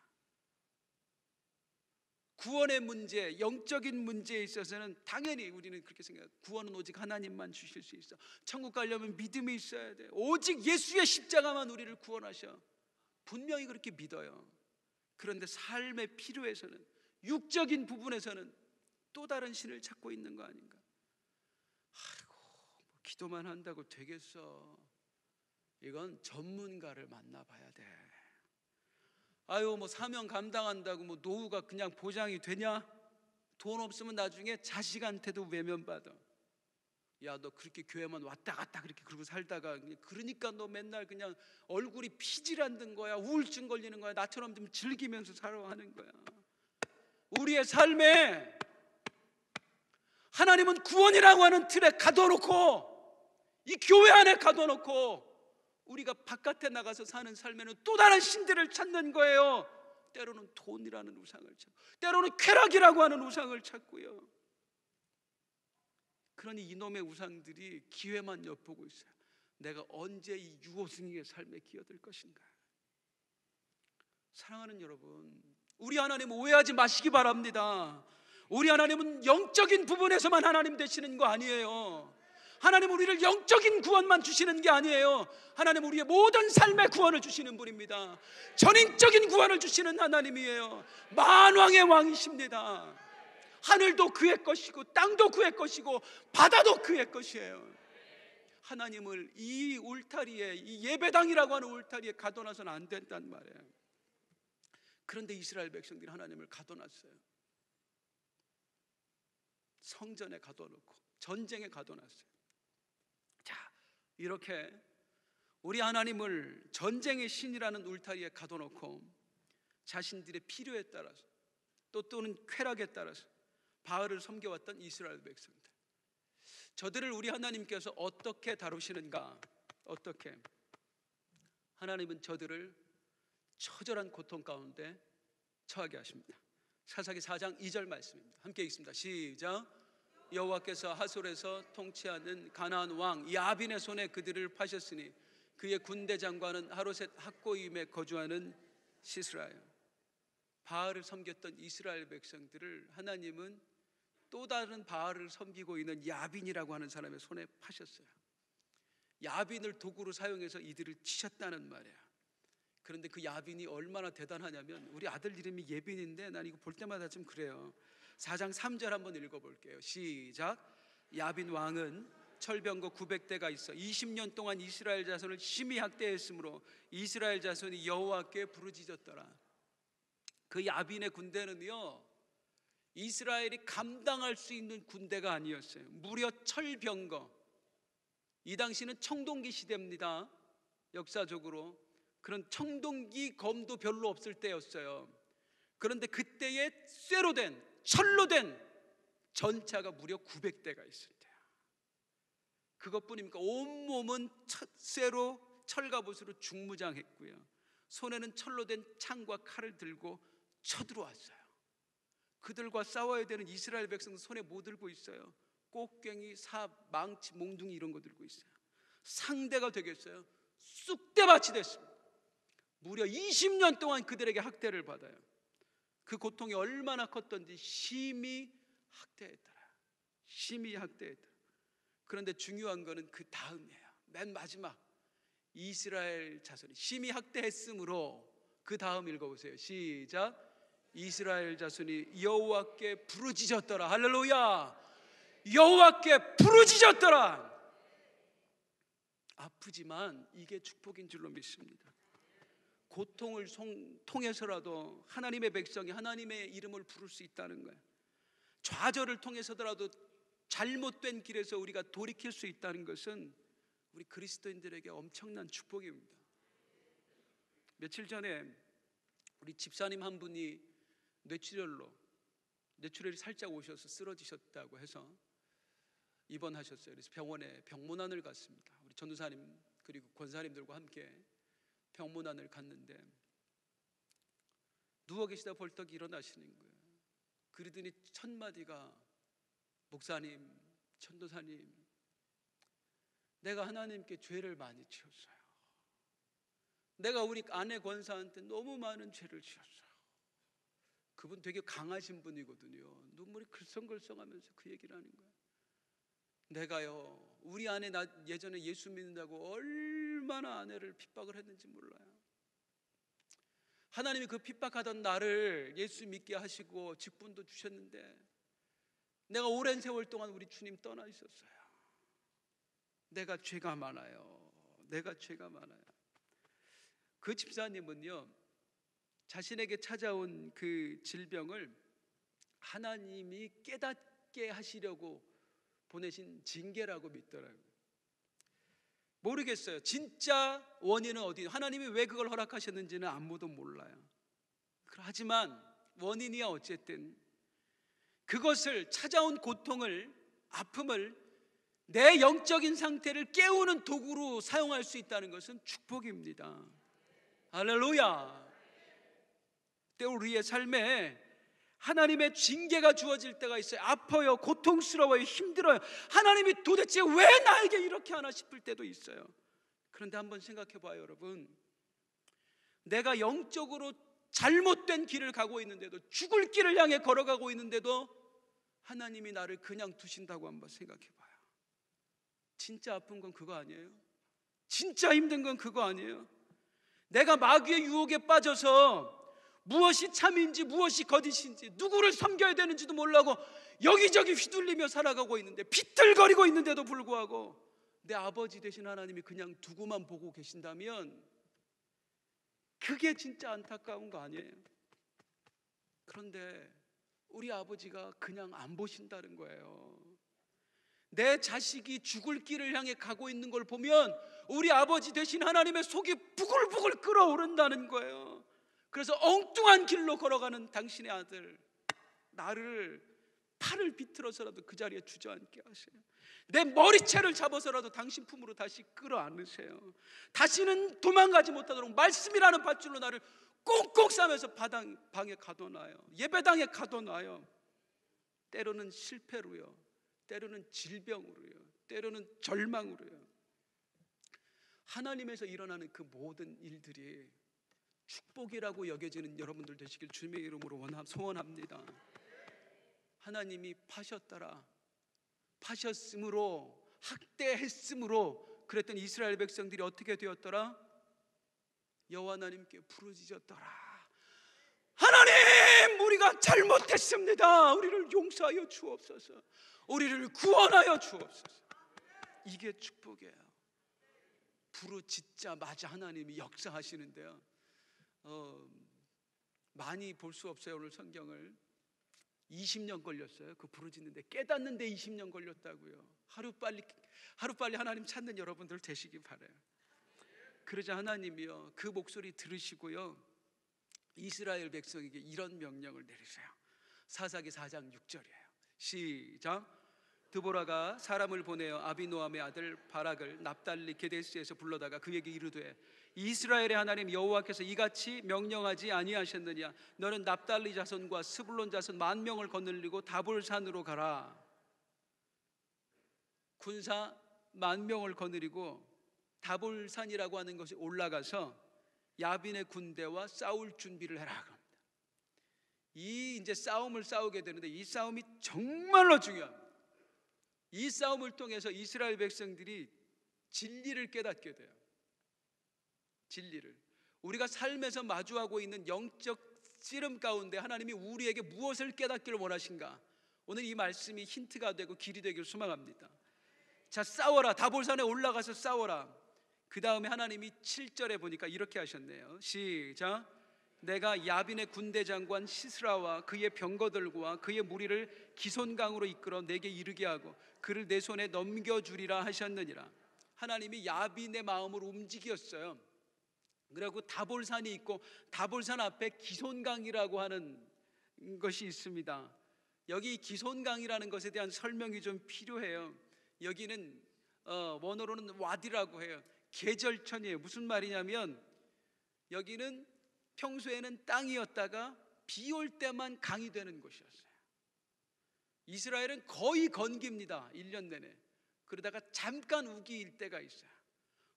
구원의 문제, 영적인 문제에 있어서는 당연히 우리는 그렇게 생각해요. 구원은 오직 하나님만 주실 수 있어. 천국 가려면 믿음이 있어야 돼. 오직 예수의 십자가만 우리를 구원하셔. 분명히 그렇게 믿어요. 그런데 삶의 필요에서는, 육적인 부분에서는 또 다른 신을 찾고 있는 거 아닌가. 아이고, 뭐 기도만 한다고 되겠어. 이건 전문가를 만나봐야 돼. 아유, 뭐 사명 감당한다고 뭐 노후가 그냥 보장이 되냐? 돈 없으면 나중에 자식한테도 외면받아. 야, 너 그렇게 교회만 왔다 갔다 그렇게 그러고 살다가, 그러니까 너 맨날 그냥 얼굴이 피질한든 거야. 우울증 걸리는 거야. 나처럼 좀 즐기면서 살아가는 거야. 우리의 삶에 하나님은 구원이라고 하는 틀에 가둬놓고, 이 교회 안에 가둬놓고 우리가 바깥에 나가서 사는 삶에는 또 다른 신들을 찾는 거예요. 때로는 돈이라는 우상을 찾고, 때로는 쾌락이라고 하는 우상을 찾고요. 그러니 이놈의 우상들이 기회만 엿보고 있어요. 내가 언제 이 유호승의 삶에 기어들 것인가. 사랑하는 여러분, 우리 하나님 오해하지 마시기 바랍니다. 우리 하나님은 영적인 부분에서만 하나님 되시는 거 아니에요. 하나님은 우리를 영적인 구원만 주시는 게 아니에요. 하나님은 우리의 모든 삶의 구원을 주시는 분입니다. 전인적인 구원을 주시는 하나님이에요. 만왕의 왕이십니다. 하늘도 그의 것이고 땅도 그의 것이고 바다도 그의 것이에요. 하나님을 이 울타리에, 이 예배당이라고 하는 울타리에 가둬놔서는 안 된단 말이에요. 그런데 이스라엘 백성들이 하나님을 가둬놨어요. 성전에 가둬놓고 전쟁에 가둬놨어요. 자, 이렇게 우리 하나님을 전쟁의 신이라는 울타리에 가둬놓고 자신들의 필요에 따라서 또는 쾌락에 따라서 바알을 섬겨왔던 이스라엘 백성들, 저들을 우리 하나님께서 어떻게 다루시는가? 어떻게? 하나님은 저들을 처절한 고통 가운데 처하게 하십니다. 사사기 4장 2절 말씀입니다. 함께 읽습니다. 시작. 여호와께서 하솔에서 통치하는 가나안 왕 야빈의 손에 그들을 파셨으니 그의 군대 장관은 하로셋 학고임에 거주하는 시스라예요. 바알을 섬겼던 이스라엘 백성들을 하나님은 또 다른 바알을 섬기고 있는 야빈이라고 하는 사람의 손에 파셨어요. 야빈을 도구로 사용해서 이들을 치셨다는 말이에요. 그런데 그 야빈이 얼마나 대단하냐면, 우리 아들 이름이 예빈인데 난 이거 볼 때마다 좀 그래요. 4장 3절 한번 읽어볼게요. 시작. 야빈 왕은 철병거 900대가 있어 20년 동안 이스라엘 자손을 심히 학대했으므로 이스라엘 자손이 여호와께 부르짖었더라. 그 야빈의 군대는요, 이스라엘이 감당할 수 있는 군대가 아니었어요. 무려 철병거. 이 당시는 청동기 시대입니다. 역사적으로 그런 청동기 검도 별로 없을 때였어요. 그런데 그때에 쇠로 된, 철로 된 전차가 무려 900대가 있을 때야. 그것뿐입니까? 온몸은 쇠로, 철갑옷으로 중무장했고요, 손에는 철로 된 창과 칼을 들고 쳐들어왔어요. 그들과 싸워야 되는 이스라엘 백성은 손에 뭐 들고 있어요? 꽃괭이, 삽, 망치, 몽둥이 이런 거 들고 있어요. 상대가 되겠어요? 쑥대밭이 됐습니다. 무려 20년 동안 그들에게 학대를 받아요. 그 고통이 얼마나 컸던지 심히 학대했더라. 심히 학대했더라. 그런데 중요한 거는 그 다음이에요. 맨 마지막, 이스라엘 자손이 심히 학대했으므로 그 다음 읽어보세요. 시작. 이스라엘 자손이 여호와께 부르짖었더라. 할렐루야. 여호와께 부르짖었더라. 아프지만 이게 축복인 줄로 믿습니다. 고통을 통해서라도 하나님의 백성이 하나님의 이름을 부를 수 있다는 거예요. 좌절을 통해서라도 잘못된 길에서 우리가 돌이킬 수 있다는 것은 우리 그리스도인들에게 엄청난 축복입니다. 며칠 전에 우리 집사님 한 분이 뇌출혈이 살짝 오셔서 쓰러지셨다고 해서 입원하셨어요. 그래서 병원에 병문안을 갔습니다. 우리 전도사님 그리고 권사님들과 함께 병문안을 갔는데 누워 계시다 벌떡 일어나시는 거예요. 그러더니 첫 마디가, 목사님, 전도사님, 내가 하나님께 죄를 많이 지었어요. 내가 우리 아내 권사한테 너무 많은 죄를 지었어요. 그분 되게 강하신 분이거든요. 눈물이 글썽글썽하면서 그 얘기를 하는 거예요. 내가요, 우리 아내 나 예전에 예수 믿는다고 얼마나 아내를 핍박을 했는지 몰라요. 하나님이 그 핍박하던 나를 예수 믿게 하시고 직분도 주셨는데 내가 오랜 세월 동안 우리 주님 떠나 있었어요. 내가 죄가 많아요. 내가 죄가 많아요. 그 집사님은요, 자신에게 찾아온 그 질병을 하나님이 깨닫게 하시려고 보내신 징계라고 믿더라고요. 모르겠어요. 진짜 원인은 어디, 하나님이 왜 그걸 허락하셨는지는 아무도 몰라요. 하지만 원인이야 어쨌든 그것을, 찾아온 고통을, 아픔을 내 영적인 상태를 깨우는 도구로 사용할 수 있다는 것은 축복입니다. 할렐루야. 때로 우리의 삶에 하나님의 징계가 주어질 때가 있어요. 아파요, 고통스러워요, 힘들어요. 하나님이 도대체 왜 나에게 이렇게 하나 싶을 때도 있어요. 그런데 한번 생각해 봐요, 여러분. 내가 영적으로 잘못된 길을 가고 있는데도, 죽을 길을 향해 걸어가고 있는데도 하나님이 나를 그냥 두신다고 한번 생각해 봐요. 진짜 아픈 건 그거 아니에요? 진짜 힘든 건 그거 아니에요? 내가 마귀의 유혹에 빠져서 무엇이 참인지 무엇이 거짓인지, 누구를 섬겨야 되는지도 몰라고 여기저기 휘둘리며 살아가고 있는데, 비틀거리고 있는데도 불구하고 내 아버지 되신 하나님이 그냥 두고만 보고 계신다면 그게 진짜 안타까운 거 아니에요? 그런데 우리 아버지가 그냥 안 보신다는 거예요. 내 자식이 죽을 길을 향해 가고 있는 걸 보면 우리 아버지 되신 하나님의 속이 부글부글 끓어오른다는 거예요. 그래서 엉뚱한 길로 걸어가는 당신의 아들, 나를 팔을 비틀어서라도 그 자리에 주저앉게 하세요. 내 머리채를 잡아서라도 당신 품으로 다시 끌어안으세요. 다시는 도망가지 못하도록 말씀이라는 밧줄로 나를 꽁꽁 싸매서 방에 가둬놔요. 예배당에 가둬놔요. 때로는 실패로요, 때로는 질병으로요, 때로는 절망으로요. 하나님에서 일어나는 그 모든 일들이 축복이라고 여겨지는 여러분들 되시길 주님의 이름으로 소원합니다. 하나님이 파셨으므로, 학대했으므로 그랬던 이스라엘 백성들이 어떻게 되었더라? 여호와 하나님께 부르짖었더라. 하나님, 우리가 잘못했습니다. 우리를 용서하여 주옵소서. 우리를 구원하여 주옵소서. 이게 축복이에요. 부르짖자마자 하나님이 역사하시는데요, 많이 볼 수 없어요. 오늘 성경을 20년 걸렸어요. 그 부르짖는데, 깨닫는데 20년 걸렸다고요. 하루빨리 하나님 찾는 여러분들 되시기 바라요. 그러자 하나님이요, 그 목소리 들으시고요, 이스라엘 백성에게 이런 명령을 내리세요. 사사기 4장 6절이에요. 시작. 드보라가 사람을 보내어 아비노함의 아들 바락을 납달리 게데스에서 불러다가 그에게 이르되, 이스라엘의 하나님 여호와께서 이같이 명령하지 아니하셨느냐? 너는 납달리 자손과 스불론 자손 10,000명을 거느리고 다볼산으로 가라. 군사 10,000명을 거느리고 다볼산이라고 하는 것이 올라가서 야빈의 군대와 싸울 준비를 해라 그럽니다. 이제 싸움을 싸우게 되는데, 이 싸움이 정말로 중요합니다. 이 싸움을 통해서 이스라엘 백성들이 진리를 깨닫게 돼요. 진리를. 우리가 삶에서 마주하고 있는 영적 씨름 가운데 하나님이 우리에게 무엇을 깨닫기를 원하신가? 오늘 이 말씀이 힌트가 되고 길이 되기를 소망합니다. 자, 싸워라. 다볼산에 올라가서 싸워라. 그 다음에 하나님이 7절에 보니까 이렇게 하셨네요. 시작. 내가 야빈의 군대 장관 시스라와 그의 병거들과 그의 무리를 기손강으로 이끌어 내게 이르게 하고 그를 내 손에 넘겨주리라 하셨느니라. 하나님이 야빈의 마음을 움직였어요. 그리고 다볼산이 있고 다볼산 앞에 기손강이라고 하는 것이 있습니다. 여기 기손강이라는 것에 대한 설명이 좀 필요해요. 여기는 원어로는 와디라고 해요. 계절천이에요. 무슨 말이냐면 여기는 평소에는 땅이었다가 비 올 때만 강이 되는 곳이었어요. 이스라엘은 거의 건기입니다. 1년 내내. 그러다가 잠깐 우기일 때가 있어요.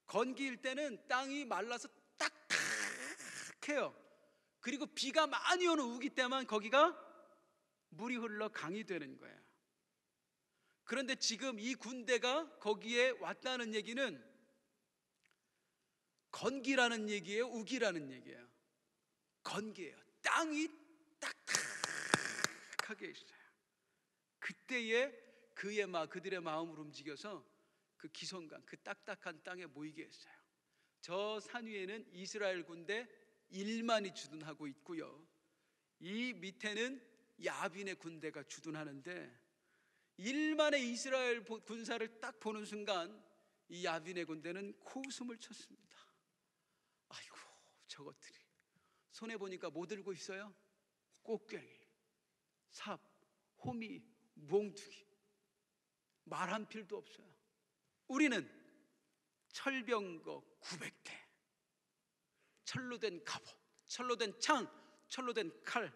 건기일 때는 땅이 말라서 딱딱해요. 그리고 비가 많이 오는 우기 때만 거기가 물이 흘러 강이 되는 거예요. 그런데 지금 이 군대가 거기에 왔다는 얘기는 건기라는 얘기예요, 우기라는 얘기예요? 건기예요. 땅이 딱딱하게 있어요. 그때에 그들의 마음을 움직여서 그 기손강, 그 딱딱한 땅에 모이게 했어요. 저 산 위에는 이스라엘 군대 1만이 주둔하고 있고요, 이 밑에는 야빈의 군대가 주둔하는데 1만의 이스라엘 군사를 딱 보는 순간 이 야빈의 군대는 코웃음을 쳤습니다. 아이고, 저것들이 손에 보니까 뭐 들고 있어요? 꽃괭이, 삽, 호미, 몽둥이, 말 한 필도 없어요. 우리는 철병거 900대, 철로 된 갑옷, 철로 된 창, 철로 된 칼,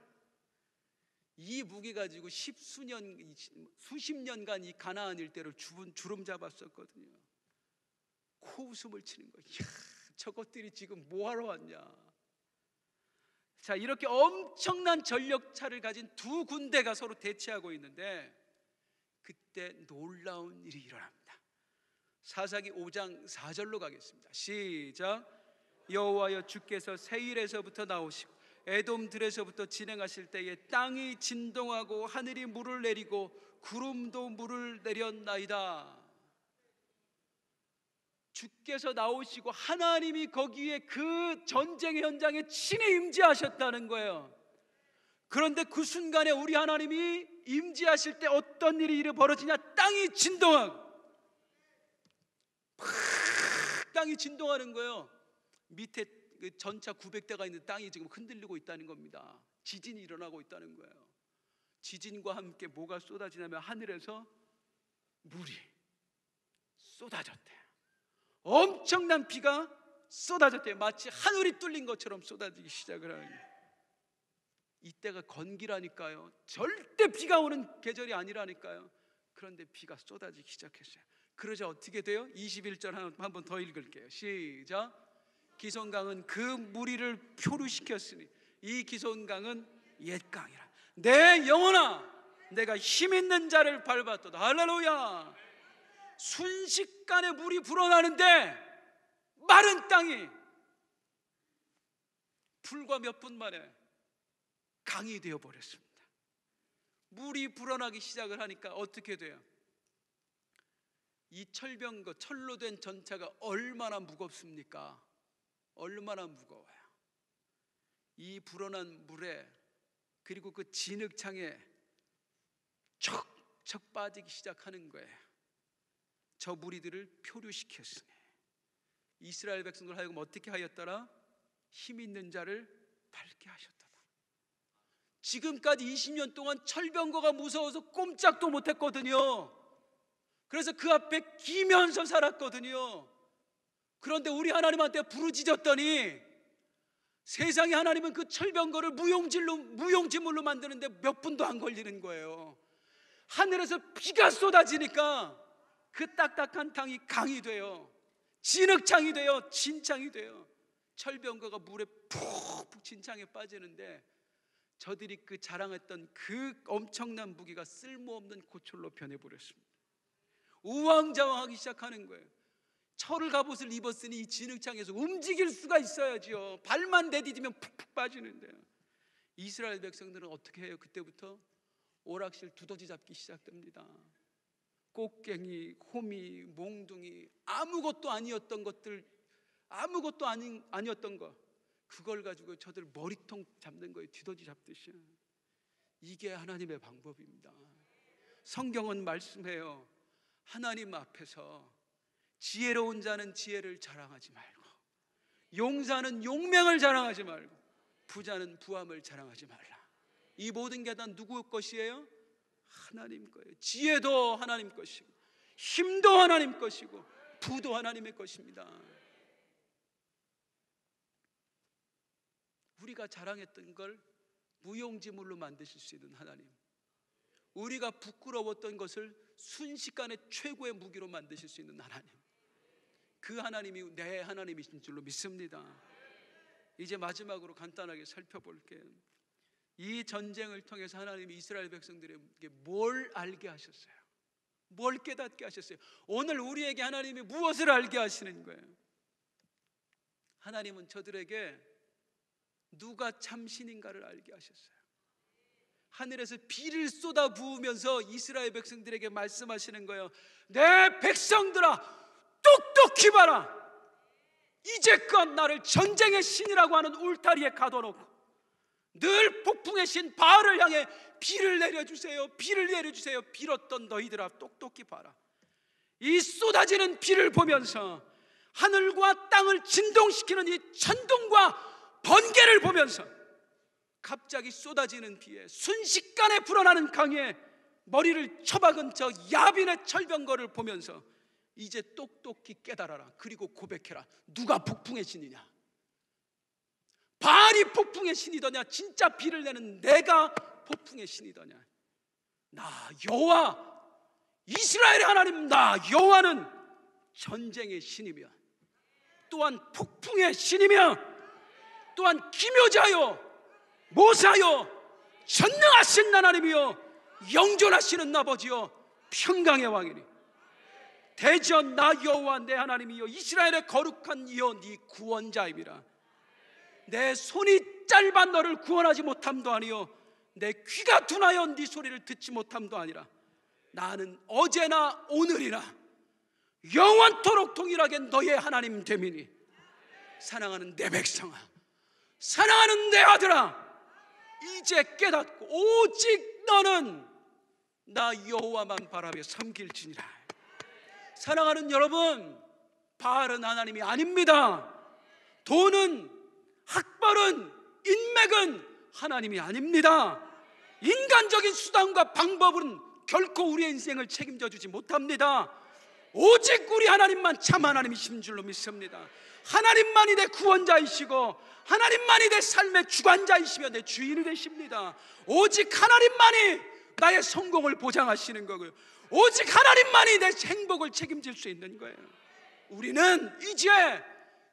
이 무기 가지고 수십 년간 이 가나안 일대를 주름 잡았었거든요. 코웃음을 치는 거예요. 이야, 저것들이 지금 뭐하러 왔냐. 자, 이렇게 엄청난 전력차를 가진 두 군대가 서로 대치하고 있는데 그때 놀라운 일이 일어납니다. 사사기 5장 4절로 가겠습니다. 시작. 여호와여 주께서 세일에서부터 나오시고 에돔들에서부터 진행하실 때에 땅이 진동하고 하늘이 물을 내리고 구름도 물을 내렸나이다. 주께서 나오시고 하나님이 거기에 그 전쟁의 현장에 친히 임재하셨다는 거예요. 그런데 그 순간에 우리 하나님이 임재하실 때 어떤 일이 벌어지냐? 땅이 진동하고 땅이 진동하는 거예요. 밑에 그 전차 900대가 있는 땅이 지금 흔들리고 있다는 겁니다. 지진이 일어나고 있다는 거예요. 지진과 함께 뭐가 쏟아지냐면 하늘에서 물이 쏟아졌대요. 엄청난 비가 쏟아졌대요. 마치 하늘이 뚫린 것처럼 쏟아지기 시작을 하는 거예요. 이때가 건기라니까요. 절대 비가 오는 계절이 아니라니까요. 그런데 비가 쏟아지기 시작했어요. 그러자 어떻게 돼요? 21절 한번 더 읽을게요. 시작. 기손강은 그 무리를 표류시켰으니 이 기손강은 옛강이라. 내 영혼아, 내가 힘 있는 자를 밟았도다. 할렐루야. 순식간에 물이 불어나는데 마른 땅이 불과 몇 분 만에 강이 되어버렸습니다. 물이 불어나기 시작을 하니까 어떻게 돼요? 이 철병거, 철로 된 전차가 얼마나 무겁습니까? 얼마나 무거워요. 이 불어난 물에 그리고 그 진흙창에 척척 빠지기 시작하는 거예요. 저 무리들을 표류시켰으니 이스라엘 백성들 하여금 어떻게 하였더라? 힘 있는 자를 밟게 하셨도다. 지금까지 20년 동안 철병거가 무서워서 꼼짝도 못했거든요. 그래서 그 앞에 기면서 살았거든요. 그런데 우리 하나님한테 부르짖었더니 세상에 하나님은 그 철병거를 무용지물로 만드는데 몇 분도 안 걸리는 거예요. 하늘에서 비가 쏟아지니까 그 딱딱한 땅이 강이 돼요. 진흙창이 돼요. 진창이 돼요. 철병거가 물에 푹푹 진창에 빠지는데 저들이 그 자랑했던 그 엄청난 무기가 쓸모없는 고철로 변해버렸습니다. 우왕좌왕하기 시작하는 거예요. 철을 갑옷을 입었으니 이 진흙창에서 움직일 수가 있어야지요. 발만 내디디면 푹푹 빠지는데요. 이스라엘 백성들은 어떻게 해요? 그때부터 오락실 두더지 잡기 시작됩니다. 꽃갱이, 호미, 몽둥이, 아무것도 아니었던 것들 아무것도 아니었던 거, 그걸 가지고 저들 머리통 잡는 거예요. 뒤더지 잡듯이. 이게 하나님의 방법입니다. 성경은 말씀해요. 하나님 앞에서 지혜로운 자는 지혜를 자랑하지 말고, 용사는 용맹을 자랑하지 말고, 부자는 부함을 자랑하지 말라. 이 모든 게 다 누구 것이에요? 하나님 거예요. 지혜도 하나님 것이고, 힘도 하나님 것이고, 부도 하나님의 것입니다. 우리가 자랑했던 걸 무용지물로 만드실 수 있는 하나님, 우리가 부끄러웠던 것을 순식간에 최고의 무기로 만드실 수 있는 하나님, 그 하나님이 내 하나님이신 줄로 믿습니다. 이제 마지막으로 간단하게 살펴볼게요. 이 전쟁을 통해서 하나님이 이스라엘 백성들에게 뭘 알게 하셨어요? 뭘 깨닫게 하셨어요? 오늘 우리에게 하나님이 무엇을 알게 하시는 거예요? 하나님은 저들에게 누가 참신인가를 알게 하셨어요. 하늘에서 비를 쏟아 부으면서 이스라엘 백성들에게 말씀하시는 거예요. 내 백성들아, 똑똑히 봐라. 이제껏 나를 전쟁의 신이라고 하는 울타리에 가둬놓고 늘 폭풍의 신 바알을 향해 비를 내려주세요, 비를 내려주세요 빌었던 너희들아, 똑똑히 봐라. 이 쏟아지는 비를 보면서, 하늘과 땅을 진동시키는 이 천둥과 번개를 보면서, 갑자기 쏟아지는 비에, 순식간에 불어나는 강에 머리를 처박은 저 야빈의 철병거를 보면서 이제 똑똑히 깨달아라. 그리고 고백해라. 누가 폭풍의 신이냐? 바알이 폭풍의 신이더냐, 진짜 비를 내는 내가 폭풍의 신이더냐? 나 여호와, 이스라엘의 하나님 나 여호와는 전쟁의 신이며, 또한 폭풍의 신이며, 또한 기묘자요 모사요 전능하신 하나님이요 영존하시는 아버지요 평강의 왕이니, 대전 나 여호와 내 하나님이요 이스라엘의 거룩한 이여 네 구원자임이라. 내 손이 짧아 너를 구원하지 못함도 아니요 내 귀가 둔하여 네 소리를 듣지 못함도 아니라, 나는 어제나 오늘이나 영원토록 동일하게 너의 하나님 됨이니, 사랑하는 내 백성아, 사랑하는 내 아들아, 이제 깨닫고 오직 너는 나 여호와만 바라며 섬길지니라. 사랑하는 여러분, 바알은 하나님이 아닙니다. 돈은, 학벌은, 인맥은 하나님이 아닙니다. 인간적인 수단과 방법은 결코 우리의 인생을 책임져 주지 못합니다. 오직 우리 하나님만 참 하나님이신 줄로 믿습니다. 하나님만이 내 구원자이시고, 하나님만이 내 삶의 주관자이시며 내 주인이 되십니다. 오직 하나님만이 나의 성공을 보장하시는 거고요, 오직 하나님만이 내 행복을 책임질 수 있는 거예요. 우리는 이제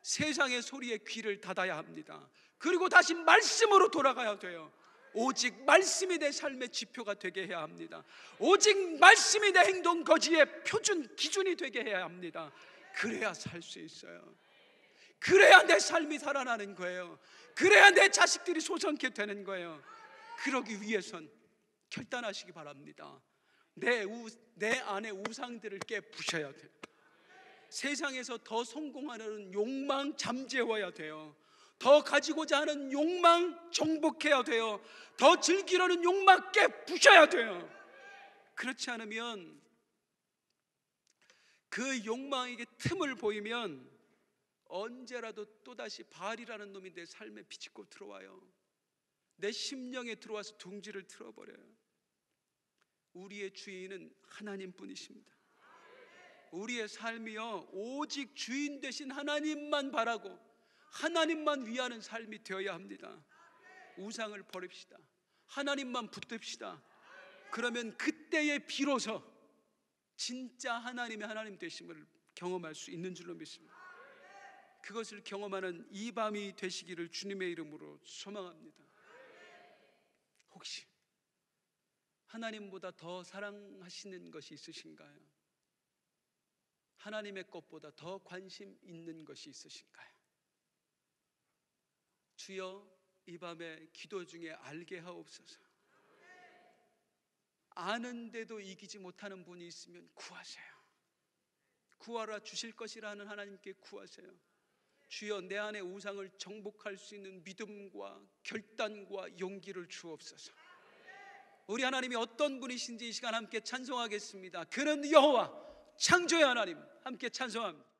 세상의 소리에 귀를 닫아야 합니다. 그리고 다시 말씀으로 돌아가야 돼요. 오직 말씀이 내 삶의 지표가 되게 해야 합니다. 오직 말씀이 내 행동 거지의 표준 기준이 되게 해야 합니다. 그래야 살 수 있어요. 그래야 내 삶이 살아나는 거예요. 그래야 내 자식들이 소성케 되는 거예요. 그러기 위해선 결단하시기 바랍니다. 내 안의 우상들을 깨부셔야 돼요. 세상에서 더 성공하는 욕망 잠재워야 돼요. 더 가지고자 하는 욕망 정복해야 돼요. 더 즐기려는 욕망 깨부셔야 돼요. 그렇지 않으면, 그 욕망에게 틈을 보이면 언제라도 또다시 바알이라는 놈이 내 삶에 비집고 들어와요. 내 심령에 들어와서 둥지를 틀어버려요. 우리의 주인은 하나님뿐이십니다. 우리의 삶이요 오직 주인 되신 하나님만 바라고 하나님만 위하는 삶이 되어야 합니다. 우상을 버립시다. 하나님만 붙듭시다. 그러면 그때에 비로소 진짜 하나님의 하나님 되심을 경험할 수 있는 줄로 믿습니다. 그것을 경험하는 이 밤이 되시기를 주님의 이름으로 소망합니다. 혹시 하나님보다 더 사랑하시는 것이 있으신가요? 하나님의 것보다 더 관심 있는 것이 있으신가요? 주여, 이 밤에 기도 중에 알게 하옵소서. 아는데도 이기지 못하는 분이 있으면 구하세요. 구하라 주실 것이라는 하나님께 구하세요. 주여 내 안에 우상을 정복할 수 있는 믿음과 결단과 용기를 주옵소서. 우리 하나님이 어떤 분이신지 이 시간 함께 찬송하겠습니다. 그는 여호와 창조의 하나님, 함께 찬송합니다.